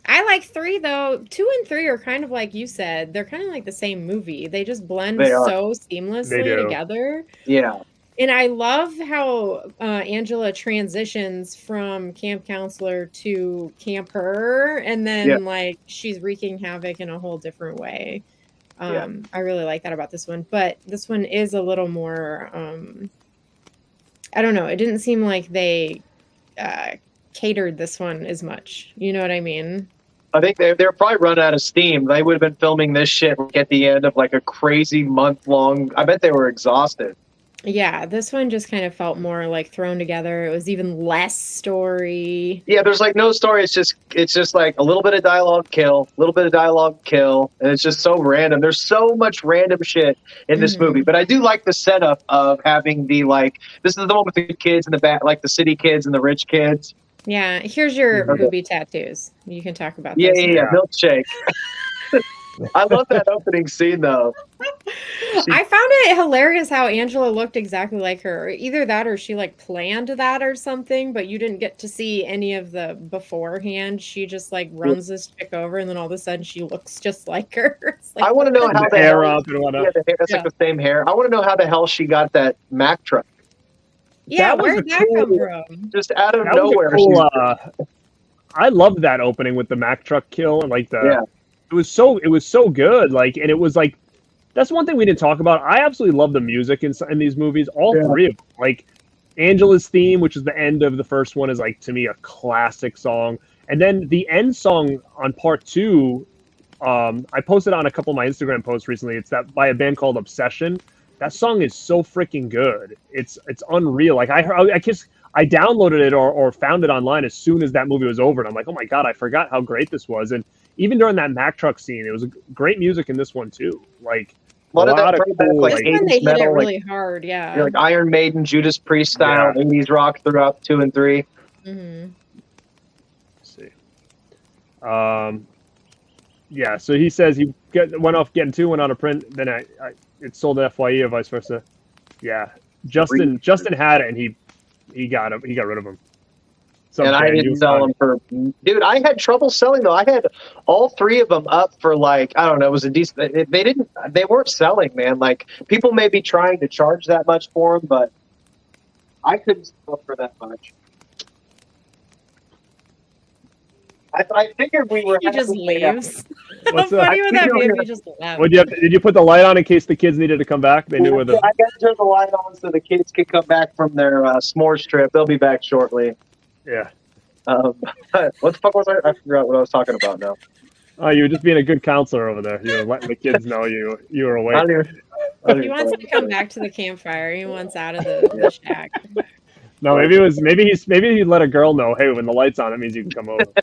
E: I like 3 though. 2 and 3 are kind of like you said. They're kind of like the same movie. They just blend
D: They are.
E: so
C: They
E: seamlessly
C: do.
E: together.
D: Yeah.
E: And I love how Angela transitions from camp counselor to camper, and then
D: Yeah.
E: like she's wreaking havoc in a whole different way.
D: Yeah.
E: I really like that about this one, but this one is a little more. I don't know. It didn't seem like they catered this one as much. You know what I mean?
D: I think they're probably run out of steam. They would have been filming this shit like, at the end of like a crazy month-long. I bet they were exhausted.
E: Yeah, this one just kind of felt more like thrown together. It was even less story.
D: Yeah, there's like no story. It's just like a little bit of dialogue, kill, a little bit of dialogue, kill, and it's just so random. There's so much random shit in this movie, but I do like the setup of having the like. This is the one with the kids in the back, like the city kids and the rich kids.
E: Yeah, here's your
C: Mhm.
E: booby tattoos. You can talk about
D: Yeah,
E: those
D: yeah,
E: now.
D: yeah. Milkshake. I love that opening scene though.
E: I found it hilarious how Angela looked exactly like her. Either that or she like planned that or something, but you didn't get to see any of the beforehand. She just like runs this chick over and then all of a sudden she looks just like her. It's like,
D: I want to know how
C: The
D: the
C: hair
D: hell.
C: up and whatnot.
D: Yeah, the hair. That's like the same hair. I want to know how the hell she got that Mack truck
E: yeah,
C: That was
E: where'd
C: a
E: that come
C: cool-
E: from?
D: just out of
C: That was
D: nowhere.
C: a cool, I loved that opening with the Mack truck kill and like the.
D: Yeah.
C: It was so good. Like, and it was like, that's one thing we didn't talk about. I absolutely love the music in these movies. All
D: Yeah.
C: 3 of them. Like, Angela's theme, which is the end of the first one, is like to me a classic song. And then the end song on part 2, I posted on a couple of my Instagram posts recently. It's that by a band called Obsession. That song is so freaking good. It's unreal. Like I downloaded it or found it online as soon as that movie was over, and I'm like, oh my god, I forgot how great this was. And even during that Mack truck scene, it was great music in this one too. Like
D: A lot of that
C: of
D: throwback,
C: cool,
D: like,
E: This one they
D: 80s
E: hit it
D: metal,
E: really hard, yeah.
D: like Iron Maiden, Judas Priest style,
C: Yeah.
D: 80s rock throughout 2 and 3.
E: Mhm.
C: Let's see. Yeah, so he says he went off getting 2, went out of print, then it sold at FYE or vice versa. Yeah, Justin had it, and he got rid of him. Some
D: And I
C: fan
D: didn't
C: you
D: sell
C: found.
D: them for. Dude, I had trouble selling though. I had all 3 of them up for like, I don't know. It was a decent. They weren't selling, man. Like people may be trying to charge that much for them, but I couldn't sell them for that much. I figured we were.
E: He just leaves. So
C: What's up?
E: funny with that
D: I feel
E: baby just left.
C: Did you put the light on in case the kids needed to come back? They knew where the.
D: I got to turn the light on so the kids could come back from their s'mores trip. They'll be back shortly.
C: Yeah.
D: What the fuck was I forgot what I was talking about now.
C: Oh, you were just being a good counselor over there. You were letting the kids know you were
D: I
C: awake.
D: don't even- I don't
E: He
D: even
E: wants
D: know.
E: to come back to the campfire. He wants out of the shack.
C: No, maybe he let a girl know. Hey, when the light's on, it means you can come over. I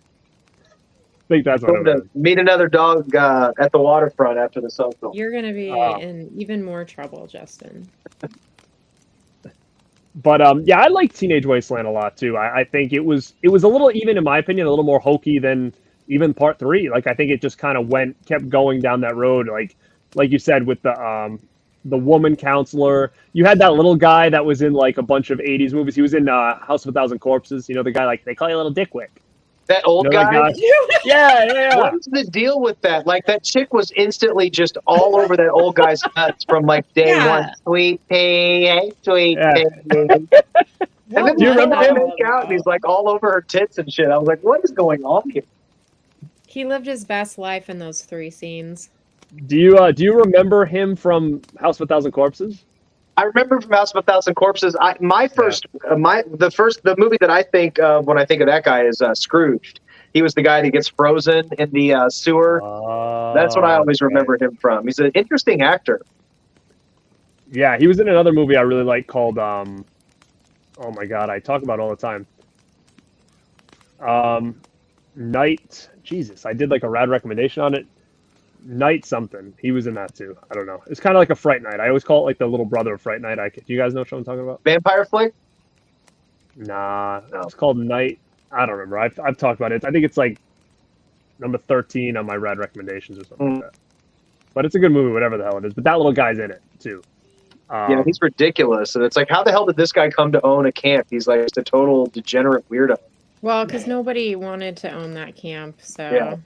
C: think that's what it
D: Going
C: was.
D: to meet another dog at the waterfront after the social.
E: You're gonna be in even more trouble, Justin.
C: But yeah, I like Teenage Wasteland a lot too. I think it was a little, even in my opinion, a little more hokey than even part 3. Like I think it just kind of kept going down that road. Like you said with the woman counselor. You had that little guy that was in like a bunch of 80s movies. He was in House of a Thousand Corpses. You know, the guy like they call you a little dickwick.
D: That old
C: You know that
D: guy.
C: guy? Yeah.
D: What was the deal with that? Like that chick was instantly just all over that old guy's nuts from like day
E: Yeah.
D: one. Sweet pea, hey, sweet
C: Yeah.
D: pea. And then
C: Do you
D: they
C: remember
D: let
C: him?
D: him make out, and he's like all over her tits and shit. I was like, what is going on here?
E: He lived his best life in those 3 scenes.
C: Do you remember him from House of a Thousand Corpses?
D: I remember from House of a Thousand Corpses. The movie that I think of when I think of that guy is Scrooged. He was the guy that gets frozen in the sewer. That's what I always remember him from. He's an interesting actor.
C: Yeah, he was in another movie I really like called oh my god, I talk about it all the time. Night. Jesus, I did like a rad recommendation on it. Night something. He was in that too. I don't know. It's kind of like a Fright Night. I always call it like the little brother of Fright Night. Do you guys know what I'm talking about?
D: Vampire flick?
C: Nah,
D: No.
C: it's called Night. I don't remember. I've talked about it. I think it's like number 13 on my Rad recommendations or something like that. But it's a good movie, whatever the hell it is. But that little guy's in it too.
D: Yeah, he's ridiculous, and it's like, how the hell did this guy come to own a camp? He's like just a total degenerate weirdo.
E: Well, because nobody wanted to own that camp, so.
D: Yeah.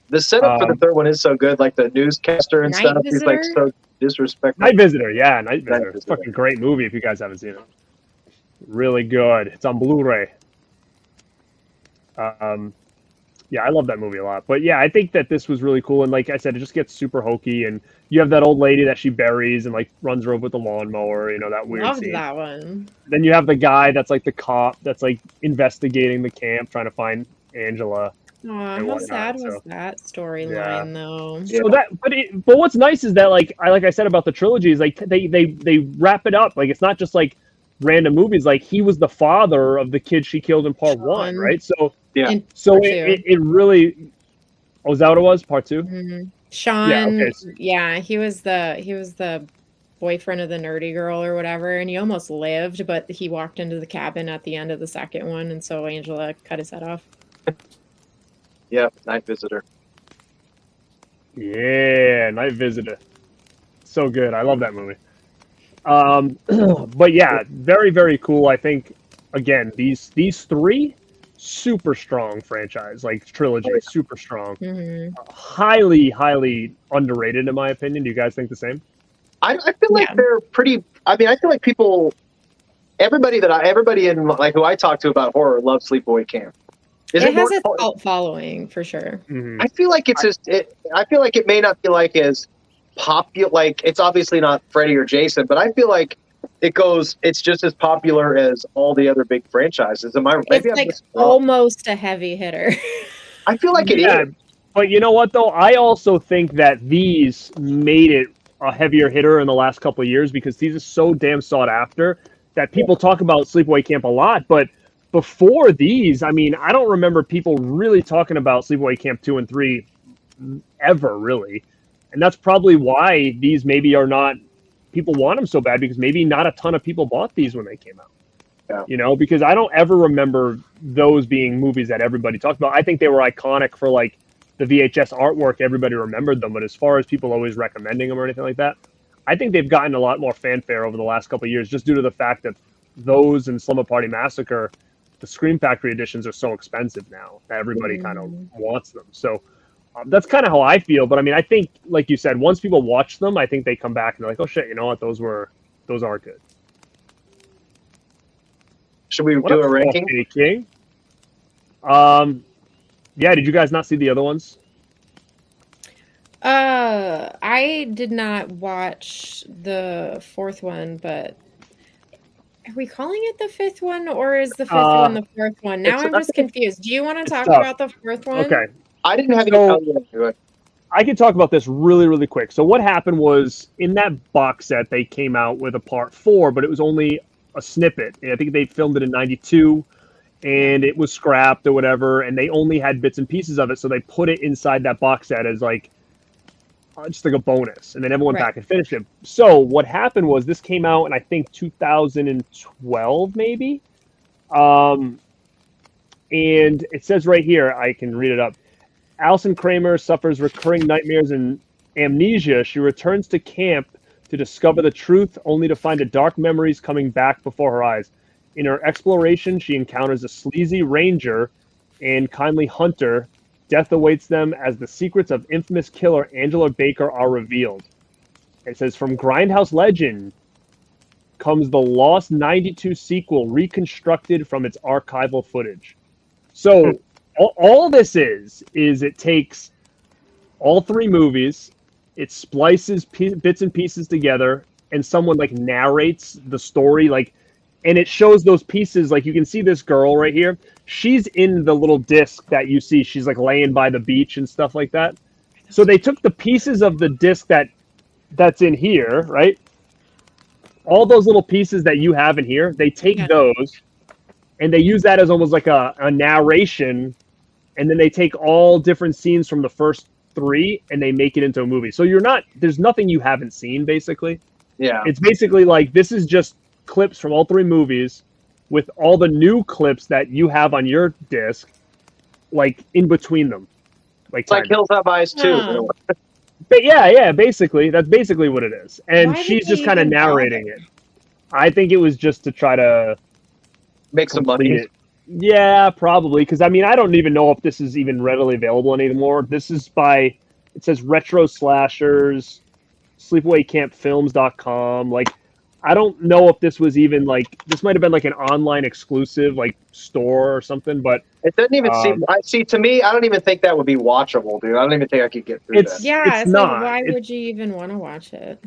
D: The setup for the third one is so good, like the newscaster and
E: Night
D: stuff. He's like
E: Visitor?
D: so disrespectful.
C: Night Visitor, yeah, Night Visitor. It's a
D: Visitor.
C: fucking great movie if you guys haven't seen it. Really good. It's on Blu-ray. Yeah, I love that movie a lot. But yeah, I think that this was really cool. And like I said, it just gets super hokey. And you have that old lady that she buries and like runs her over with the lawnmower, you know, that weird
E: Loved
C: scene.
E: that one.
C: Then you have the guy that's like the cop that's like investigating the camp, trying to find Angela.
E: Aw, how
C: whatnot,
E: sad was
C: so.
E: that storyline, though?
C: So but what's nice is that like I said about the trilogy is like they wrap it up. Like it's not just like random movies. Like he was the father of the kid she killed in part 1, right? So
D: yeah.
C: So
E: Part
C: it really. Oh, is that what it was? Part 2?
E: Mm-hmm. Sean,
C: Yeah, okay.
E: he was the boyfriend of the nerdy girl or whatever, and he almost lived, but he walked into the cabin at the end of the second one, and so Angela cut his head off.
D: Yeah, Night Visitor.
C: Yeah, Night Visitor. So good. I love that movie. But yeah, very, very cool. I think again, these three super strong franchise, like trilogy, super strong.
E: Mm-hmm.
C: Highly underrated in my opinion. Do you guys think the same?
D: I feel like they're pretty. I mean, I feel like everybody in like who I talk to about horror loves Sleepaway Camp.
E: It has a cult following for sure.
C: Mm-hmm.
D: I feel like it's just. I feel like it may not be like as popular. Like it's obviously not Freddy or Jason, but I feel like it's just as popular as all the other big franchises.
E: It's like almost a heavy hitter.
D: I feel like it is.
C: But you know what though? I also think that these made it a heavier hitter in the last couple of years because these are so damn sought after that people talk about Sleepaway Camp a lot. But before these, I mean, I don't remember people really talking about Sleepaway Camp 2 and 3 ever, really. And that's probably why these maybe are not, people want them so bad because maybe not a ton of people bought these when they came out.
D: Yeah.
C: You know, because I don't ever remember those being movies that everybody talked about. I think they were iconic for like the VHS artwork. Everybody remembered them. But as far as people always recommending them or anything like that, I think they've gotten a lot more fanfare over the last couple of years just due to the fact that those and Slumber Party Massacre, the Scream Factory editions are so expensive now that everybody kind of wants them. So that's kind of how I feel. But I mean, I think, like you said, once people watch them, I think they come back and they're like, oh shit, you know what? Those are good.
D: Should we do a ranking?
C: King? Yeah, did you guys not see the other ones?
E: I did not watch the fourth one, but are we calling it the fifth one, or is the fifth one the fourth one? Now I'm just confused. Do you want to talk about the fourth one?
C: Okay.
D: I didn't have any.
C: I can talk about this really, really quick. So what happened was in that box set, they came out with a part 4, but it was only a snippet. I think they filmed it in 92 and it was scrapped or whatever. And they only had bits and pieces of it. So they put it inside that box set as like, just like a bonus. And then everyone back and finished it. So what happened was this came out in, I think, 2012, maybe. And it says right here, I can read it up. Alison Kramer suffers recurring nightmares and amnesia. She returns to camp to discover the truth, only to find the dark memories coming back before her eyes. In her exploration, she encounters a sleazy ranger and kindly hunter. Death awaits them as the secrets of infamous killer Angela Baker are revealed. It says, from Grindhouse legend comes the Lost 92 sequel reconstructed from its archival footage. So all this is it takes all 3 movies, it splices bits and pieces together, and someone like narrates the story, like, and it shows those pieces. Like you can see this girl right here. She's in the little disc that you see. She's like laying by the beach and stuff like that. So they took the pieces of the disc that's in here, right? All those little pieces that you have in here, they take those and they use that as almost like a narration. And then they take all different scenes from the first 3 and they make it into a movie. So there's nothing you haven't seen, basically.
D: Yeah.
C: It's basically like, this is just clips from all 3 movies with all the new clips that you have on your disc, like in between them. Like
D: It's like Hills Have Eyes too.
E: Huh.
C: But yeah, basically that's basically what it is. And
E: Why would
C: she's
E: they
C: just kind of
E: even
C: narrating
E: bother?
C: it. I think it was just to try to
D: Make some
C: complete
D: money.
C: it. Yeah, probably. Because I mean, I don't even know if this is even readily available anymore. This is by, it says Retro Slashers, SleepawayCampFilms.com. Like, I don't know if this was even like, this might have been like an online exclusive like store or something. But
D: It doesn't even seem. I see. To me, I don't even think that would be watchable, dude. I don't even think I could get through
C: it's
D: that.
E: Yeah, it's like,
C: not.
E: why would you even want to watch it?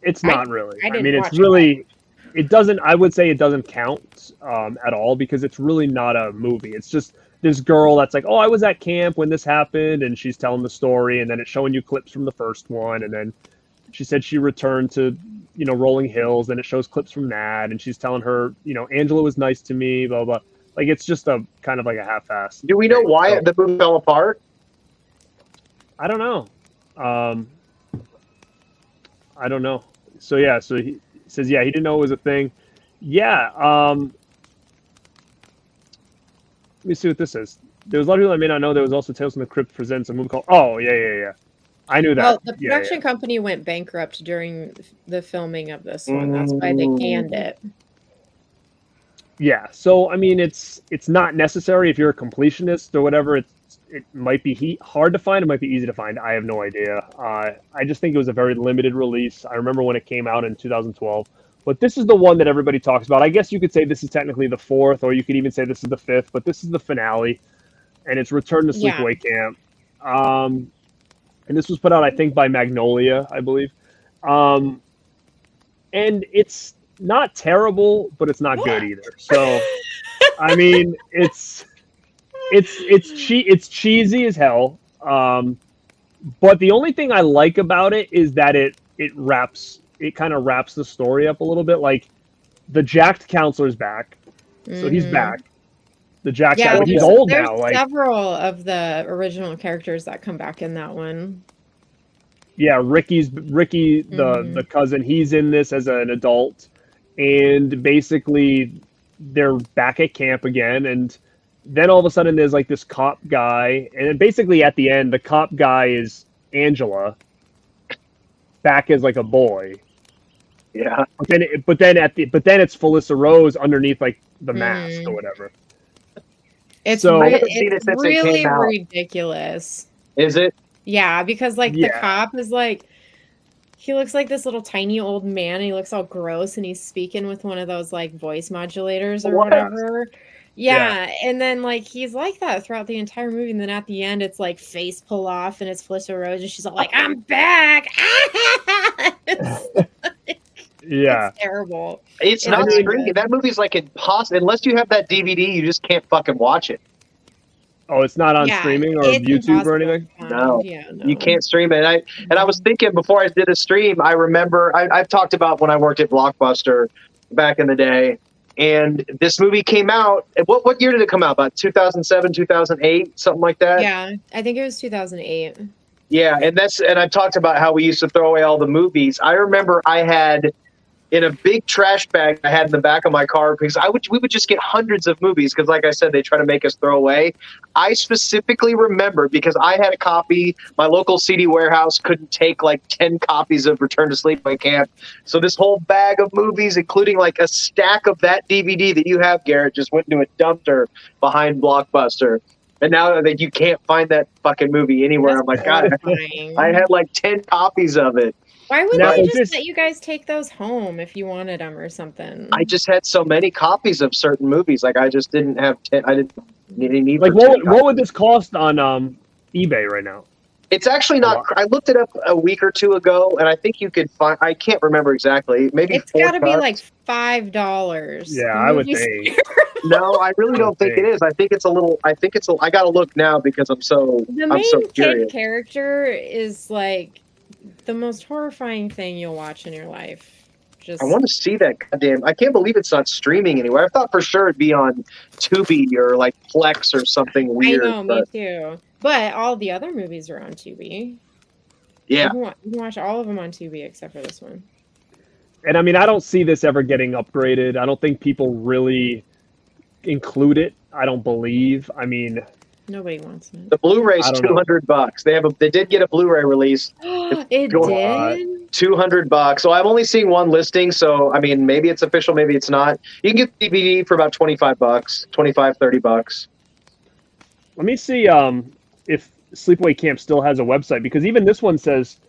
C: It's not really.
E: I
C: I
E: didn't
C: mean,
E: watch
C: it's
E: it.
C: really. It doesn't. I would say it doesn't count at all because it's really not a movie. It's just this girl that's like, oh, I was at camp when this happened, and she's telling the story, and then it's showing you clips from the first one, and then she said she returned to, Rolling Hills, and it shows clips from that, and she's telling her, Angela was nice to me, blah blah. Like it's just a kind of like a half-ass.
D: Do we know
C: thing.
D: why
C: So,
D: the movie fell apart?
C: I don't know. I don't know. So yeah, so he says, yeah, he didn't know it was a thing. Yeah. Let me see what this is. There was a lot of people I may not know. There was also Tales from the Crypt presents a movie called. Oh yeah. I knew that.
E: Well, the
C: Yeah,
E: production company went bankrupt during the filming of this one. That's why they canned it.
C: Yeah. So I mean, it's not necessary if you're a completionist or whatever. It might be hard to find. It might be easy to find. I have no idea. I just think it was a very limited release. I remember when it came out in 2012. But this is the one that everybody talks about. I guess you could say this is technically the fourth, or you could even say this is the fifth. But this is the finale, and it's Return to Sleepaway Camp. And this was put out, I think, by Magnolia, I believe. And it's not terrible, but it's not good either. So, I mean, it's cheesy as hell. But the only thing I like about it is that it kind of wraps the story up a little bit. Like the jacked counselor's back, so he's back. The jacked guy, but he's old
E: there's
C: now. Like
E: several of the original characters that come back in that one.
C: yeah, Ricky, the cousin, he's in this as an adult, and basically they're back at camp again, and then all of a sudden there's like this cop guy, and then basically at the end the cop guy is Angela back as like a boy.
D: Yeah.
C: But then it's Felissa Rose underneath like the mask or whatever.
E: It's
C: So- I
D: haven't seen it since it
E: really
D: came out.
E: ridiculous.
D: Is it?
E: Yeah, because like the
C: Yeah.
E: cop is like, he looks like this little tiny old man, and he looks all gross, and he's speaking with one of those like voice modulators or
D: What?
E: whatever. Yeah, and then like he's like that throughout the entire movie, and then at the end it's like face pull off, and it's Felissa Rose, and she's all like, "I'm back."
C: Yeah.
E: It's terrible.
D: It's
E: It's
D: not
E: really
D: streaming.
E: good.
D: That movie's like impossible. Unless you have that DVD, you just can't fucking watch it.
C: Oh, it's not on
E: Yeah,
C: streaming or
E: it's
C: YouTube or
E: impossible
C: anything?
E: to find.
D: No.
E: Yeah, no.
D: You can't stream it. And I was thinking before I did a stream, I remember I've talked about when I worked at Blockbuster back in the day, and this movie came out. What year did it come out? About 2007, 2008, something like that.
E: Yeah, I think it was 2008.
D: Yeah, and I talked about how we used to throw away all the movies. I remember I had in a big trash bag I had in the back of my car because we would just get hundreds of movies because, like I said, they try to make us throw away. I specifically remember because I had a copy. My local CD warehouse couldn't take like 10 copies of Return to Sleepaway Camp, so this whole bag of movies, including like a stack of that DVD that you have, Garrett, just went into a dumpster behind Blockbuster. And now that you can't find that fucking movie anywhere, I'm like, God,
E: Horrifying.
D: I had like 10 copies of it.
E: Why would
C: Now,
E: they
C: is
E: just
C: this-
E: let you guys take those home if you wanted them or something?
D: I just had so many copies of certain movies. Like I just didn't have 10. I didn't need
C: Like
D: for 10
C: what would
D: copies.
C: this cost on eBay right now?
D: It's actually not. I looked it up a week or two ago, and I think you could find. I can't remember exactly. Maybe
E: It's got to be like $5.
C: Yeah, I would think.
D: No, I really don't think it is. I think it's a little. I got to look now because I'm so.
E: The
D: I'm
E: main
D: so
E: kid
D: curious.
E: character is like the most horrifying thing you'll watch in your life. Just
D: I want to see that. Goddamn! I can't believe it's not streaming anywhere. I thought for sure it'd be on Tubi or like Plex or something weird.
E: I know, me
D: but
E: too. But all the other movies are on Tubi.
D: yeah,
E: You can watch all of them on Tubi except for this one.
C: And I mean, I don't see this ever getting upgraded. I don't think people really include it. I don't believe. I mean,
E: Nobody wants it.
D: The Blu-ray's
C: I don't know.
D: $200. They did get a Blu-ray release.
E: It
D: Go
E: did?
D: $200. So I've only seen one listing. So I mean, maybe it's official, maybe it's not. You can get DVD for about $25, $30.
C: let me see if Sleepaway Camp still has a website, because even this one says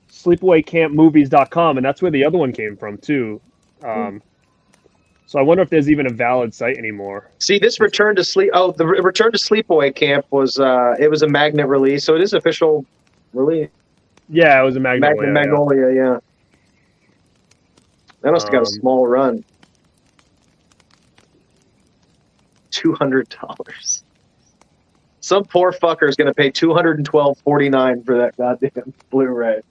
C: sleepawaycampmovies.com, and that's where the other one came from too. So I wonder if there's even a valid site anymore.
D: See, this Return to Sleep. Oh, the Return to Sleepaway Camp was it was a magnet release, so it is official release.
C: Yeah, it was a Magnolia.
D: Magnolia, yeah. That must have got a small run. $200. Some poor fucker is going to pay $212.49 for that goddamn Blu-ray.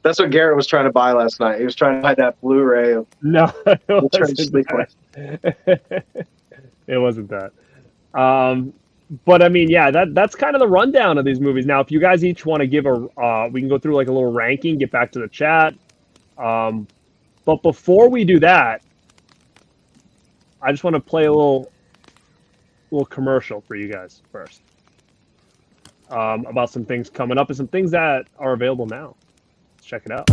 D: That's what Garrett was trying to buy last night. He was trying to buy that Blu-ray of
C: No, it
D: Return to
C: wasn't
D: Sleepaway.
C: that. It wasn't that. But I mean, yeah, that's kind of the rundown of these movies. Now, if you guys each want to give we can go through like a little ranking, get back to the chat. But before we do that, I just want to play a little commercial for you guys first. About some things coming up and some things that are available now. Let's check it out.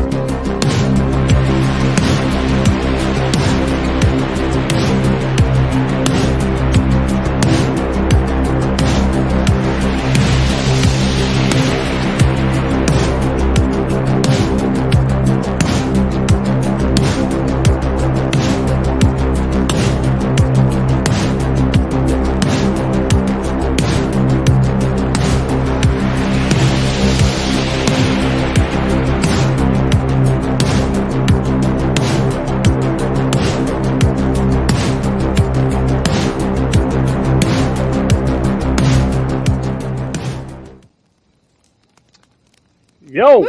C: Yo!
E: Woo!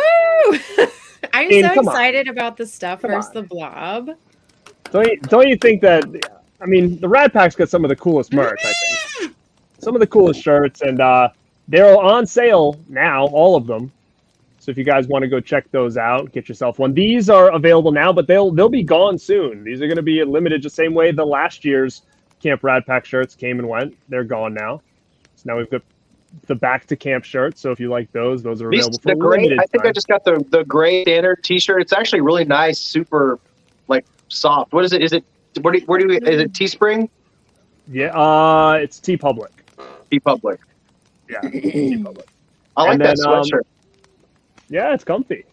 E: I'm
C: mean,
E: so
C: come on.
E: excited about the stuff
C: Come
E: versus
C: on.
E: the blob.
C: Don't you think that? I mean, the Radpack's got some of the coolest merch. I think some of the coolest shirts, and they're on sale now, all of them. So if you guys want to go check those out, get yourself one. These are available now, but they'll be gone soon. These are going to be limited, the same way the last year's Camp Radpack shirts came and went. They're gone now. So now we've got the Back to Camp shirts. So if you like those are available for
D: The gray.
C: limited
D: I think
C: time.
D: I just got the gray standard T-shirt. It's actually really nice, super like soft. What is it? Is it where do we? Is it Teespring?
C: Yeah, it's TeePublic.
D: TeePublic.
C: Yeah, TeePublic.
D: I like
C: And
D: that
C: then,
D: sweatshirt.
C: Yeah, it's comfy.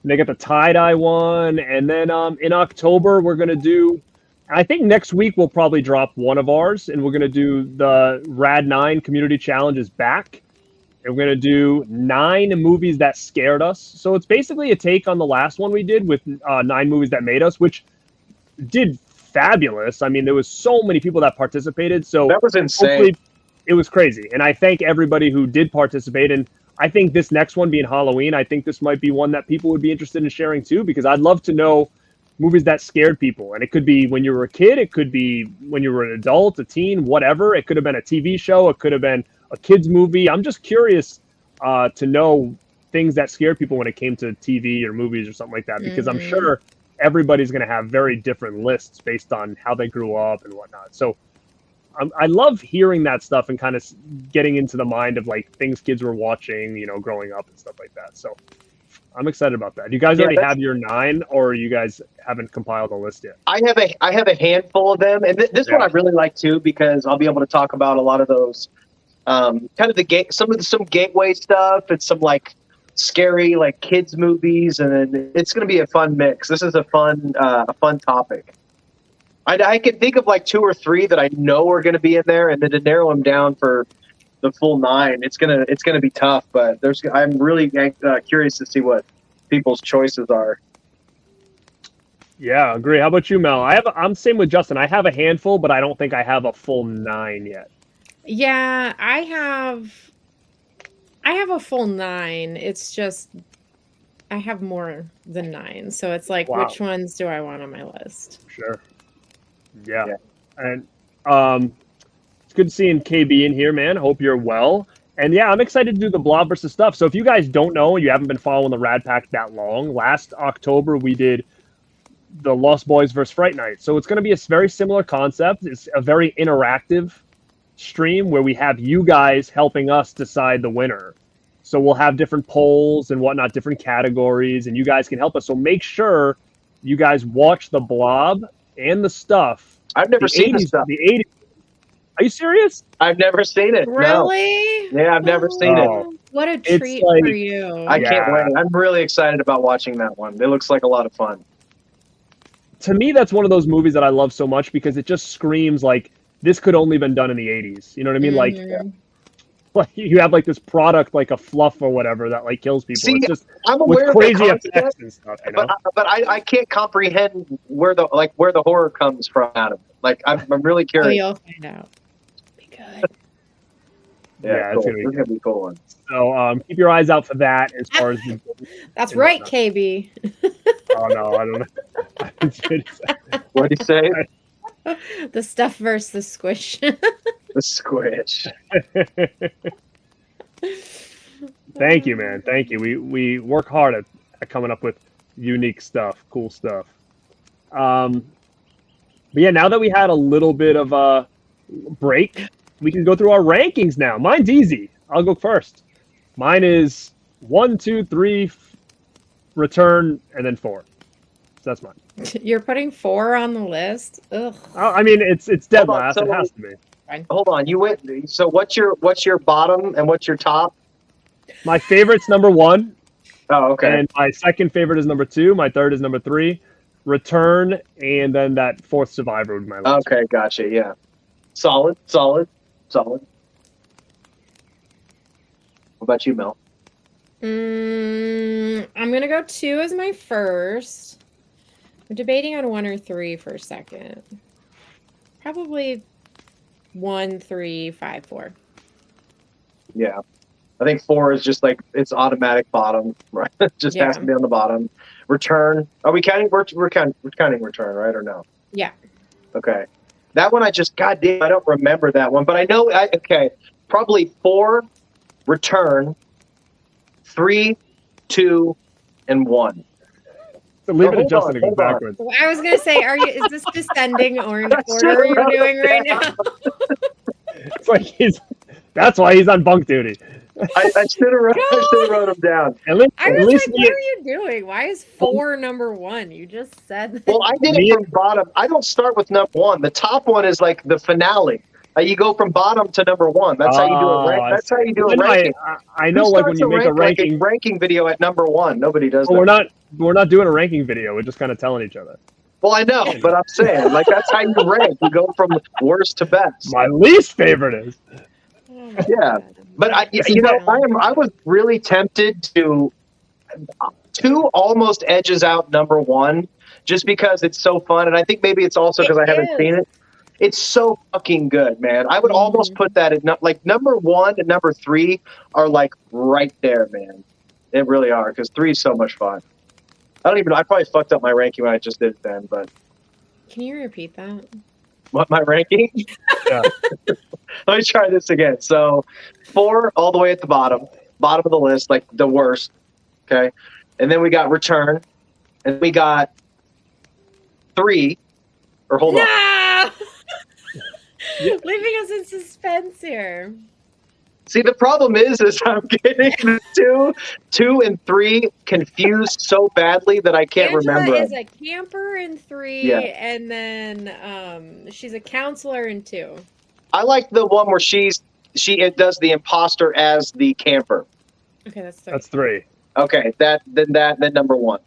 C: And they got the tie-dye one, and then in October we're gonna do. I think next week we'll probably drop one of ours, and we're gonna do the Rad 9 Community Challenge is back, and we're gonna do 9 movies that scared us. So it's basically a take on the last one we did with 9 movies that made us, which did fabulous. I mean, there was so many people that participated. So
D: That was insane.
C: hopefully it was crazy, and I thank everybody who did participate. And I think this next one being Halloween, I think this might be one that people would be interested in sharing too, because I'd love to know movies that scared people. And it could be when you were a kid, it could be when you were an adult, a teen, whatever. It could have been a TV show, it could have been a kid's movie. I'm just curious to know things that scared people when it came to TV or movies or something like that, because I'm sure everybody's going to have very different lists based on how they grew up and whatnot. So I love hearing that stuff and kind of getting into the mind of like things kids were watching, growing up and stuff like that. So I'm excited about that. You guys already have your 9, or you guys haven't compiled a list yet?
D: I have a handful of them, and this one I really like too, because I'll be able to talk about a lot of those kind of some gateway stuff and some like scary like kids movies, and then it's going to be a fun mix. This is a fun topic. I can think of like 2 or 3 that I know are going to be in there, and then to narrow them down for the full 9, it's gonna be tough. But I'm really curious to see what people's choices are.
C: Yeah, agree. How about you, Mel? I'm same with Justin. I have a handful, but I don't think I have a full 9 yet.
E: Yeah, I have a full 9. It's just I have more than 9, so it's like,
C: Wow.
E: Which ones do I want on my list?
C: Sure. Yeah. And it's good seeing KB in here, man. Hope you're well. And yeah, I'm excited to do the Blob versus stuff. So if you guys don't know, you haven't been following the Radpack that long, last October we did the Lost Boys versus Fright Night. So it's going to be a very similar concept. It's a very interactive stream where we have you guys helping us decide the winner. So we'll have different polls and whatnot, different categories, and you guys can help us. So make sure you guys watch the Blob and the stuff.
D: I've never seen the stuff.
C: The 80s. Are you serious?
D: I've never seen it.
E: Really?
D: No. Yeah, I've never seen it.
E: What a
C: It's
E: treat
C: like-
E: for you.
D: I can't wait. I'm really excited about watching that one. It looks like a lot of fun.
C: To me, that's one of those movies that I love so much because it just screams like this could only been done in the 80s. You know what I mean? Like you have like this product, like a fluff or whatever that like kills people.
D: See,
C: it's just
D: I'm
C: with
D: aware
C: crazy
D: of the concept,
C: effects and stuff. You know?
D: but I can't comprehend where the horror comes from out of it. Like I'm really
E: Oh,
D: curious.
E: you'll find out. Be good.
C: Yeah,
D: cool.
C: it's gonna be
D: It's gonna be a cool one.
C: So keep your eyes out for that as far as the,
E: That's right, KB.
C: oh no, I don't know.
D: What do you say?
E: The stuff versus the squish.
D: The squish.
C: Thank you, man. Thank you. We work hard at coming up with unique stuff, cool stuff. But yeah, now that we had a little bit of a break, we can go through our rankings now. Mine's easy. I'll go first. Mine is 1, 2, 3, Return, and then 4. So that's mine.
E: You're putting 4 on the list? Ugh.
C: I mean, it's dead
D: Hold on,
C: last.
D: so-
C: It has to be.
D: Hold on, you went. So what's your bottom and what's your top?
C: My favorite's number 1,
D: Oh, okay.
C: and my second favorite is number 2. My third is number 3, Return, and then that 4th Survivor would be my last.
D: Okay, gotcha. Yeah, solid. What about you, Mel?
E: I'm gonna go 2 as my first. I'm debating on 1 or 3 for a second. Probably 1, 3, 5, 4.
D: Yeah, I think 4 is just like it's automatic bottom, right? Just has to be on the bottom. Return. Are we counting? We're counting Return, right or no?
E: Yeah.
D: Okay. That one I goddamn, I don't remember that one, but I know. Okay, probably 4, Return, 3, 2, and 1.
C: So leave it
D: Hold
C: adjusted
D: on,
C: to go
D: hold on.
C: backwards.
E: Well, I was gonna say, is this descending order you're doing right now?
C: It's like that's why he's on bunk duty.
D: I should have wrote them down.
C: At least,
E: I
C: at
E: was
C: least
E: like, what are you doing? Why is 4 number 1? You just said that.
D: Well, I did it from bottom. I don't start with number 1. The top one is like the finale. You go from bottom to number 1. That's how you do it. That's how you do a ranking.
C: I know, like when you make a ranking,
D: like a ranking video at number 1. Nobody does
C: well,
D: that.
C: we're not doing a ranking video. We're just kind of telling each other.
D: Well, I know, but I'm saying like that's how you rank. You go from worst to best.
C: My least favorite is.
E: Oh my
D: Yeah.
E: God.
D: But I was really tempted to 2 almost edges out number 1 just because it's so fun, and I think maybe it's also because I haven't seen it. It's so fucking good, man. I would almost put that at like number 1 and number 3 are like right there, man. They really are because 3 is so much fun. I don't even know. I probably fucked up my ranking when I just did it then, but
E: Can you repeat that?
D: what my ranking?
C: Yeah.
D: Let me try this again. So 4 all the way at the bottom of the list, like the worst. Okay. And then we got Return. And we got 3. Or hold on.
E: No! Leaving us in suspense here.
D: See, the problem is I'm getting the 2 and 3 confused so badly that I can't
E: Angela
D: remember.
E: is a camper in 3, and then she's a counselor in 2.
D: I like the one where she does the imposter as the camper.
E: Okay, that's 3.
C: That's 3.
D: Okay, then number 1.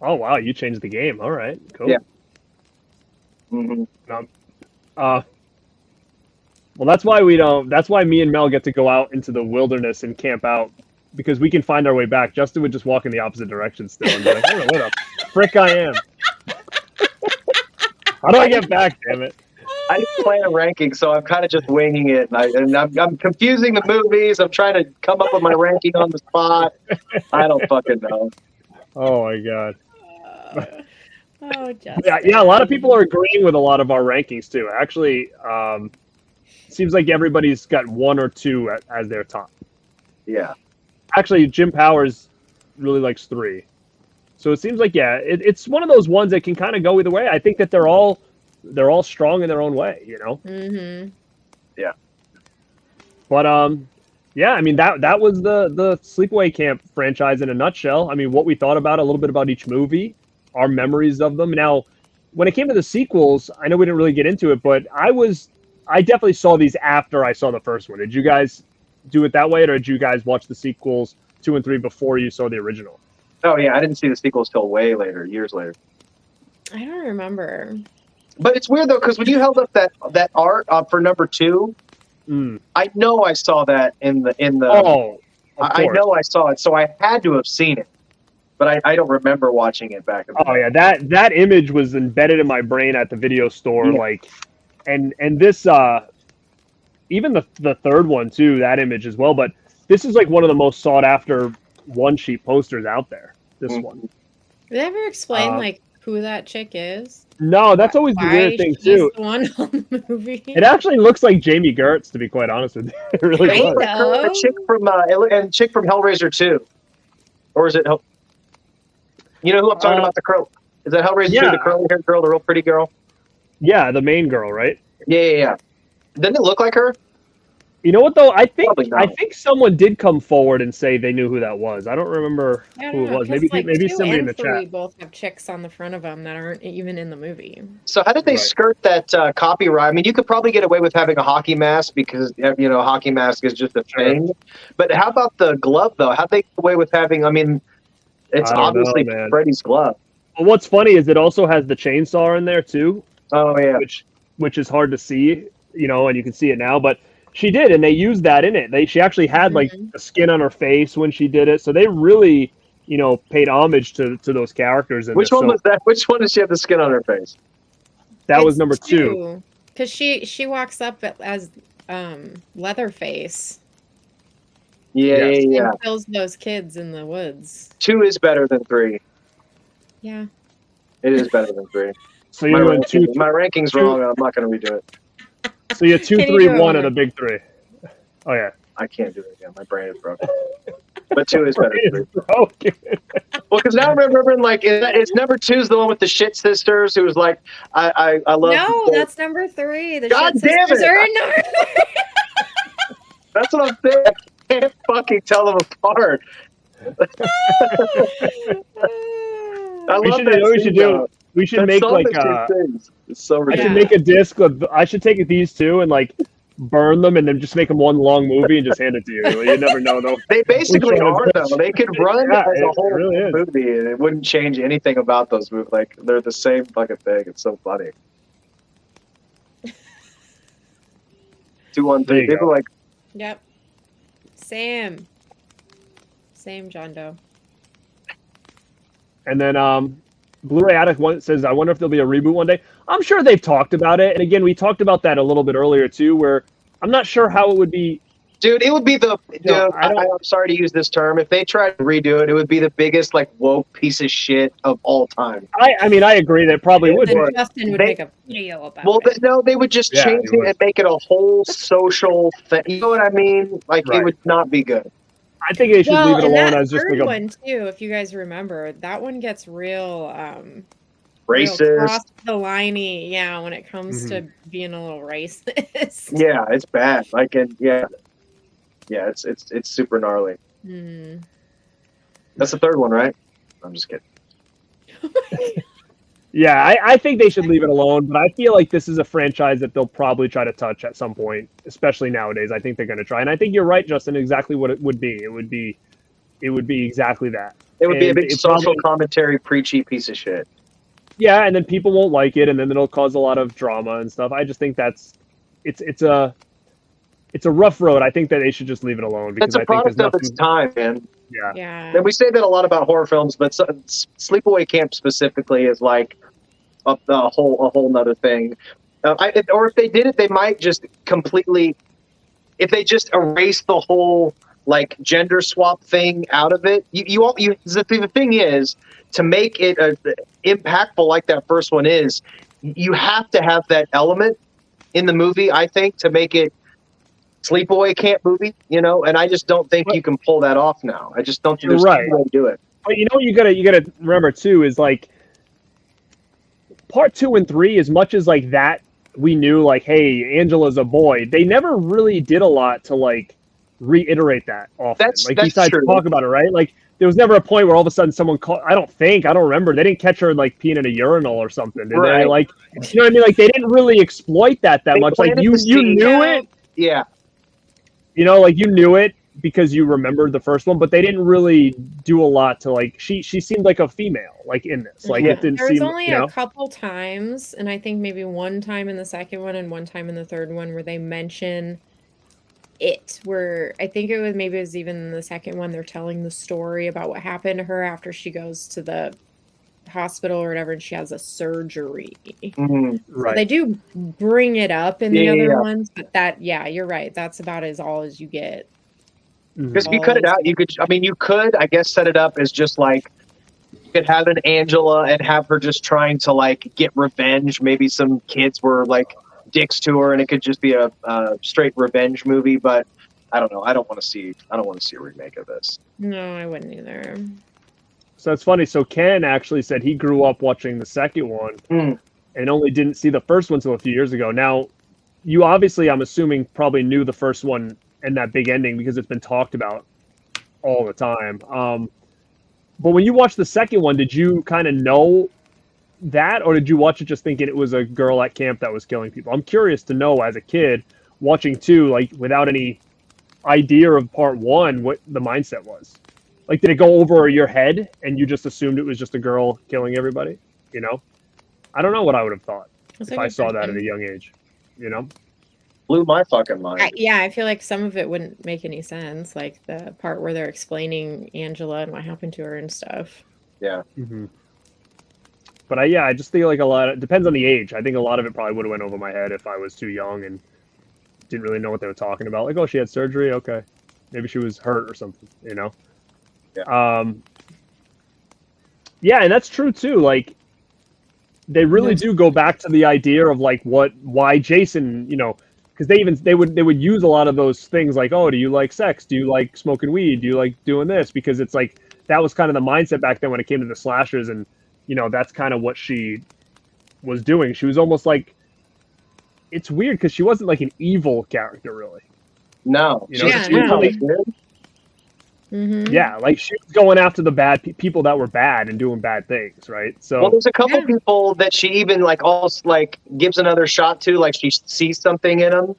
C: Oh wow, you changed the game. All right, cool.
D: Yeah. Mm-hmm.
C: Well, that's why we don't. That's why me and Mel get to go out into the wilderness and camp out because we can find our way back. Justin would just walk in the opposite direction still and be like, I don't know what a frick I am. How do I get back? Damn it!
D: I didn't plan a ranking, so I'm kind of just winging it, and I'm confusing the movies. I'm trying to come up with my ranking on the spot. I don't fucking know.
C: Oh my god.
E: Oh, Justin.
C: Yeah. A lot of people are agreeing with a lot of our rankings too. Actually, seems like everybody's got 1 or 2 as their top.
D: Yeah.
C: Actually, Jim Powers really likes 3. So it seems like, yeah, it's one of those ones that can kind of go either way. I think that they're all strong in their own way, you know?
E: Mm-hmm.
D: Yeah.
C: But yeah, I mean that was the Sleepaway Camp franchise in a nutshell. I mean, what we thought about, a little bit about each movie, our memories of them. Now, when it came to the sequels, I know we didn't really get into it, but I definitely saw these after I saw the first one. Did you guys do it that way, or did you guys watch the sequels 2 and 3 before you saw the original?
D: Oh yeah, I didn't see the sequels till way later, years later.
E: I don't remember.
D: But it's weird though, because when you held up that art for number 2, I know I saw that in the.
C: Oh,
D: I know I saw it, so I had to have seen it, but I don't remember watching it back.
C: Oh yeah, that image was embedded in my brain at the video store, like, and this even the third one too, that image as well. But this is like one of the most sought after one sheet posters out there. This one.
E: Did they ever explain like who that chick is?
C: No, that's always the weird thing too.
E: The one on the movie.
C: It actually looks like Jamie Gertz, to be quite honest with you. It really does.
D: A chick from Hellraiser 2, or is it? You know who I'm talking about? The crow. Is that Hellraiser 2? The curly-haired girl, the real pretty girl.
C: Yeah, the main girl, right?
D: Yeah. Didn't it look like her?
C: You know what though? I think someone did come forward and say they knew who that was. I don't remember who it was. Maybe somebody in the chat.
E: We both have chicks on the front of them that aren't even in the movie.
D: So how did they skirt that copyright? I mean, you could probably get away with having a hockey mask because a hockey mask is just a thing. But how about the glove though? How'd they get away with having? I mean, it's obviously Freddy's glove.
C: Well, what's funny is it also has the chainsaw in there too.
D: Oh yeah,
C: which is hard to see, and you can see it now, but. She did, and they used that in it. She actually had like the skin on her face when she did it, so they really, paid homage to those characters.
D: Which one was that? Which one did she have the skin on her face?
C: That was number 2.
E: Because she walks up as Leatherface.
D: Yeah.
E: And kills those kids in the woods.
D: 2 is better than 3.
E: Yeah.
D: It is better than 3.
C: So you're doing 2.
D: My ranking's wrong. I'm not going to redo it.
C: So you're 2, 3, 1 and a big 3. Oh yeah.
D: I can't do it again. My brain is broken. But 2 is better than 3.
C: Broken.
D: Well, because now I'm remembering it's number 2 is the one with the shit sisters who was like, I love.
E: No, that's number 3. The
D: God
E: shit
D: damn
E: sisters
D: it!
E: are in number 3.
D: That's what I'm saying. I can't fucking tell them apart.
C: We should make like
D: it's so ridiculous.
C: I should make a disc of. I should take these 2 and like burn them and then just make them one long movie and just hand it to you. You never know though.
D: They basically are though. They could run as a whole
C: really
D: movie and it wouldn't change anything about those movies. Like they're the same fucking thing. It's so funny. 2, 1, 3. People like.
E: Yep. Same, John Doe.
C: And then Blu-ray Addict one says, I wonder if there'll be a reboot one day. I'm sure they've talked about it. And again, we talked about that a little bit earlier too, where I'm not sure how it would be.
D: Dude, it would be I'm sorry to use this term. If they tried to redo it, it would be the biggest woke piece of shit of all time.
C: I mean, I agree that it probably would.
E: And Justin would make a video about it.
D: No, they would just change it and make it a whole social thing. You know what I mean? It would not be good.
C: I think they should leave it alone as just
E: like a one too. If you guys remember, that one gets real
D: racist,
E: real cross the liney. Yeah, when it comes to being a little racist.
D: Yeah, it's bad. It's super gnarly. That's the third one, right? I'm just kidding.
C: Yeah, I think they should leave it alone, but I feel like this is a franchise that they'll probably try to touch at some point, especially nowadays. I think they're going to try. And I think you're right, Justin, exactly what it would be. It would be exactly that.
D: It would be a big social commentary, preachy piece of shit.
C: Yeah, and then people won't like it, and then it'll cause a lot of drama and stuff. I just think it's a rough road. I think that they should just leave it alone. Because
D: it's a product of its time, man.
C: Yeah.
D: And we say that a lot about horror films, but Sleepaway Camp specifically is a whole nother thing. Or if they did it, they might just completely, if they just erase the whole gender swap thing out of it. The thing is, to make it impactful like that first one is, you have to have that element in the movie, I think, to make it Sleepaway Camp movie, and I just don't think you can pull that off now. I just don't think there's any way to do it.
C: But you know what you gotta remember too is like part 2 and 3, as much as like that we knew like, hey, Angela's a boy, they never really did a lot to like reiterate that often.
D: That's
C: besides
D: true.
C: talk about it, right? Like there was never a point where all of a sudden someone called. I don't remember. They didn't catch her like peeing in a urinal or something. Did
D: Right.
C: they? Like, you know what I mean? Like they didn't really exploit that much. Like you knew it.
D: Yeah.
C: You know, like you knew it because you remembered the first one, but they didn't really do a lot to like. She seemed like a female, like in this. Like it didn't
E: There was
C: seem.
E: only
C: You know?
E: a couple times, and I think maybe one time in the second one and one time in the third one where they mention it. Where I think it was even in the second one, they're telling the story about what happened to her after she goes to the hospital or whatever, and she has a surgery.
D: Mm-hmm.
E: So they do bring it up in the
D: Yeah,
E: other
D: yeah.
E: ones, but that, yeah, you're right. That's about all as you get.
D: Because if you cut it out, you could, I guess, set it up as just like, you could have an Angela and have her just trying to like get revenge. Maybe some kids were like dicks to her, and it could just be a straight revenge movie. But I don't know. I don't want to see a remake of this.
E: No, I wouldn't either.
C: So it's funny. So Ken actually said he grew up watching the second one and only didn't see the first one until a few years ago. Now, you obviously, I'm assuming, probably knew the first one and that big ending because it's been talked about all the time. But when you watched the second one, did you kind of know that, or did you watch it just thinking it was a girl at camp that was killing people? I'm curious to know, as a kid watching 2, like without any idea of part 1, what the mindset was. Like, did it go over your head and you just assumed it was just a girl killing everybody? You know, I don't know what I would have thought if I saw that at a young age. You know,
D: blew my fucking mind.
E: I feel like some of it wouldn't make any sense, like the part where they're explaining Angela and what happened to her and stuff.
D: Yeah.
C: But I just think like it depends on the age. I think a lot of it probably would have went over my head if I was too young and didn't really know what they were talking about. Like, oh, she had surgery. Okay, maybe she was hurt or something. You know.
D: Yeah.
C: Yeah, and that's true too. Like, they really do go back to the idea of like why Jason, you know, because they would use a lot of those things like, oh, do you like sex? Do you like smoking weed? Do you like doing this? Because it's like that was kind of the mindset back then when it came to the slashers, and you know that's kind of what she was doing. She was almost like, it's weird because she wasn't like an evil character really.
D: No,
C: you know, yeah, like she was going after the bad people that were bad and doing bad things, right? So
D: well, there's a couple people that she even like almost like gives another shot to, like she sees something in them,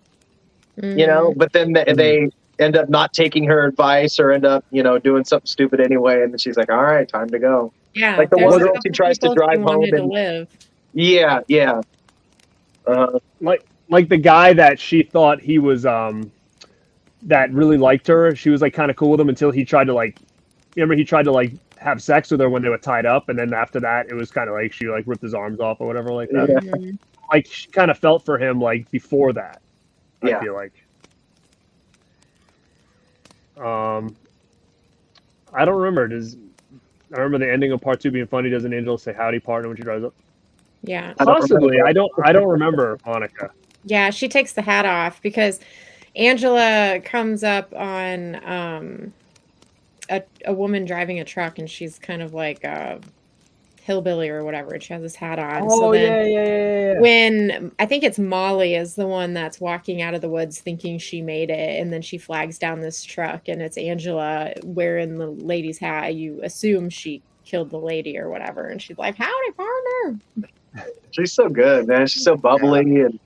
D: you know, but then they end up not taking her advice or end up, you know, doing something stupid anyway, and then she's like, all right, time to go.
E: Yeah,
D: like the one girl she tries to drive home and
E: live.
D: Yeah.
C: Like the guy that she thought he was that really liked her. She was like kind of cool with him until he tried to like, remember he tried to like have sex with her when they were tied up, and then after that it was kind of like she like ripped his arms off or whatever like that.
D: Yeah.
C: Like she kind of felt for him like before that. I feel like. I don't remember. I remember the ending of part 2 being funny. Doesn't Angela say howdy partner when she drives up?
E: Yeah.
C: Possibly. I don't remember, Monica.
E: Yeah, she takes the hat off because Angela comes up on a woman driving a truck, and she's kind of like a hillbilly or whatever, and she has this hat on.
C: Oh,
E: so then
C: yeah.
E: When I think it's Molly is the one that's walking out of the woods thinking she made it, and then she flags down this truck, and it's Angela wearing the lady's hat. You assume she killed the lady or whatever, and she's like, howdy, partner.
D: She's so good, man. She's so bubbly, and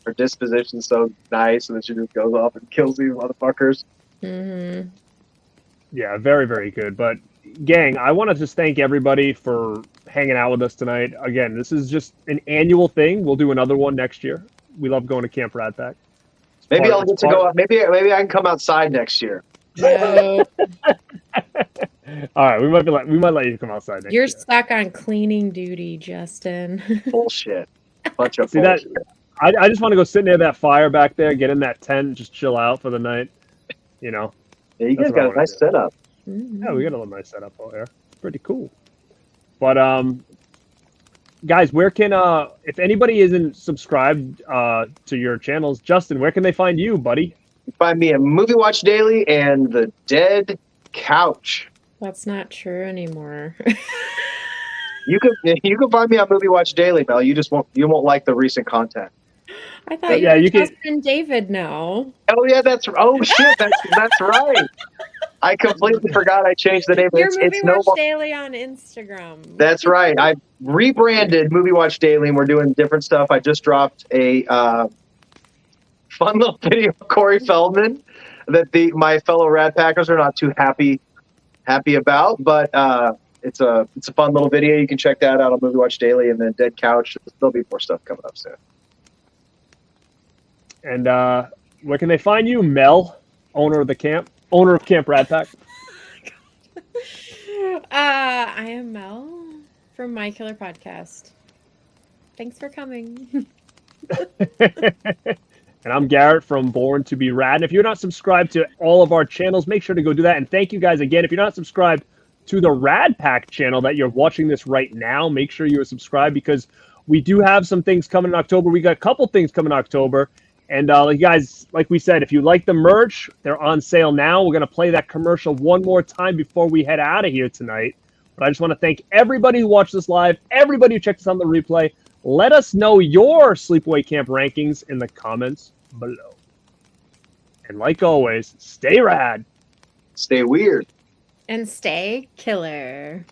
D: her disposition's so nice, and then she just goes off and kills these motherfuckers.
C: Yeah, very, very good. But gang, I want to just thank everybody for hanging out with us tonight. Again, this is just an annual thing. We'll do another one next year. We love going to Camp Radpack.
D: Maybe I'll get to go out. Maybe I can come outside next year.
E: No.
C: All right, we might let you come outside next year.
E: You're stuck on cleaning duty, Justin.
D: Bullshit. Bunch of
C: See
D: bullshit.
C: that? I just want to go sit near that fire back there, get in that tent, just chill out for the night. You know.
D: Yeah, you guys got a nice setup.
C: Yeah, we got a little nice setup over here. Pretty cool. But guys, where can if anybody isn't subscribed to your channels, Justin, where can they find you, buddy?
D: You find me at Movie Watch Daily and The Dead Couch.
E: That's not true anymore.
D: You can find me on Movie Watch Daily, Mel. You won't like the recent content.
E: I thought you
C: Yeah,
E: were
C: you can-
E: Justin David now.
D: Oh yeah, that's right. I completely forgot I changed the name.
E: You're
D: It's
E: Movie
D: no
E: Watch
D: more.
E: Daily on Instagram.
D: That's right. I rebranded Movie Watch Daily, and we're doing different stuff. I just dropped a fun little video of Corey Feldman that my fellow Radpackers are not too happy about, but it's a fun little video. You can check that out on Movie Watch Daily, and then Dead Couch. There'll be more stuff coming up soon.
C: And where can they find you, Mel, owner of Camp Radpack?
E: I am Mel from My Killer Podcast. Thanks for coming.
C: And I'm Garrett from Born to Be Rad. And if you're not subscribed to all of our channels, make sure to go do that. And thank you guys again. If you're not subscribed to the Radpack channel that you're watching this right now, make sure you are subscribed, because we do have some things coming in October. We got a couple things coming in October. And you guys, like we said, if you like the merch, they're on sale now. We're going to play that commercial one more time before we head out of here tonight. But I just want to thank everybody who watched this live, everybody who checked us on the replay. Let us know your Sleepaway Camp rankings in the comments below. And like always, stay rad.
D: Stay weird.
E: And stay killer.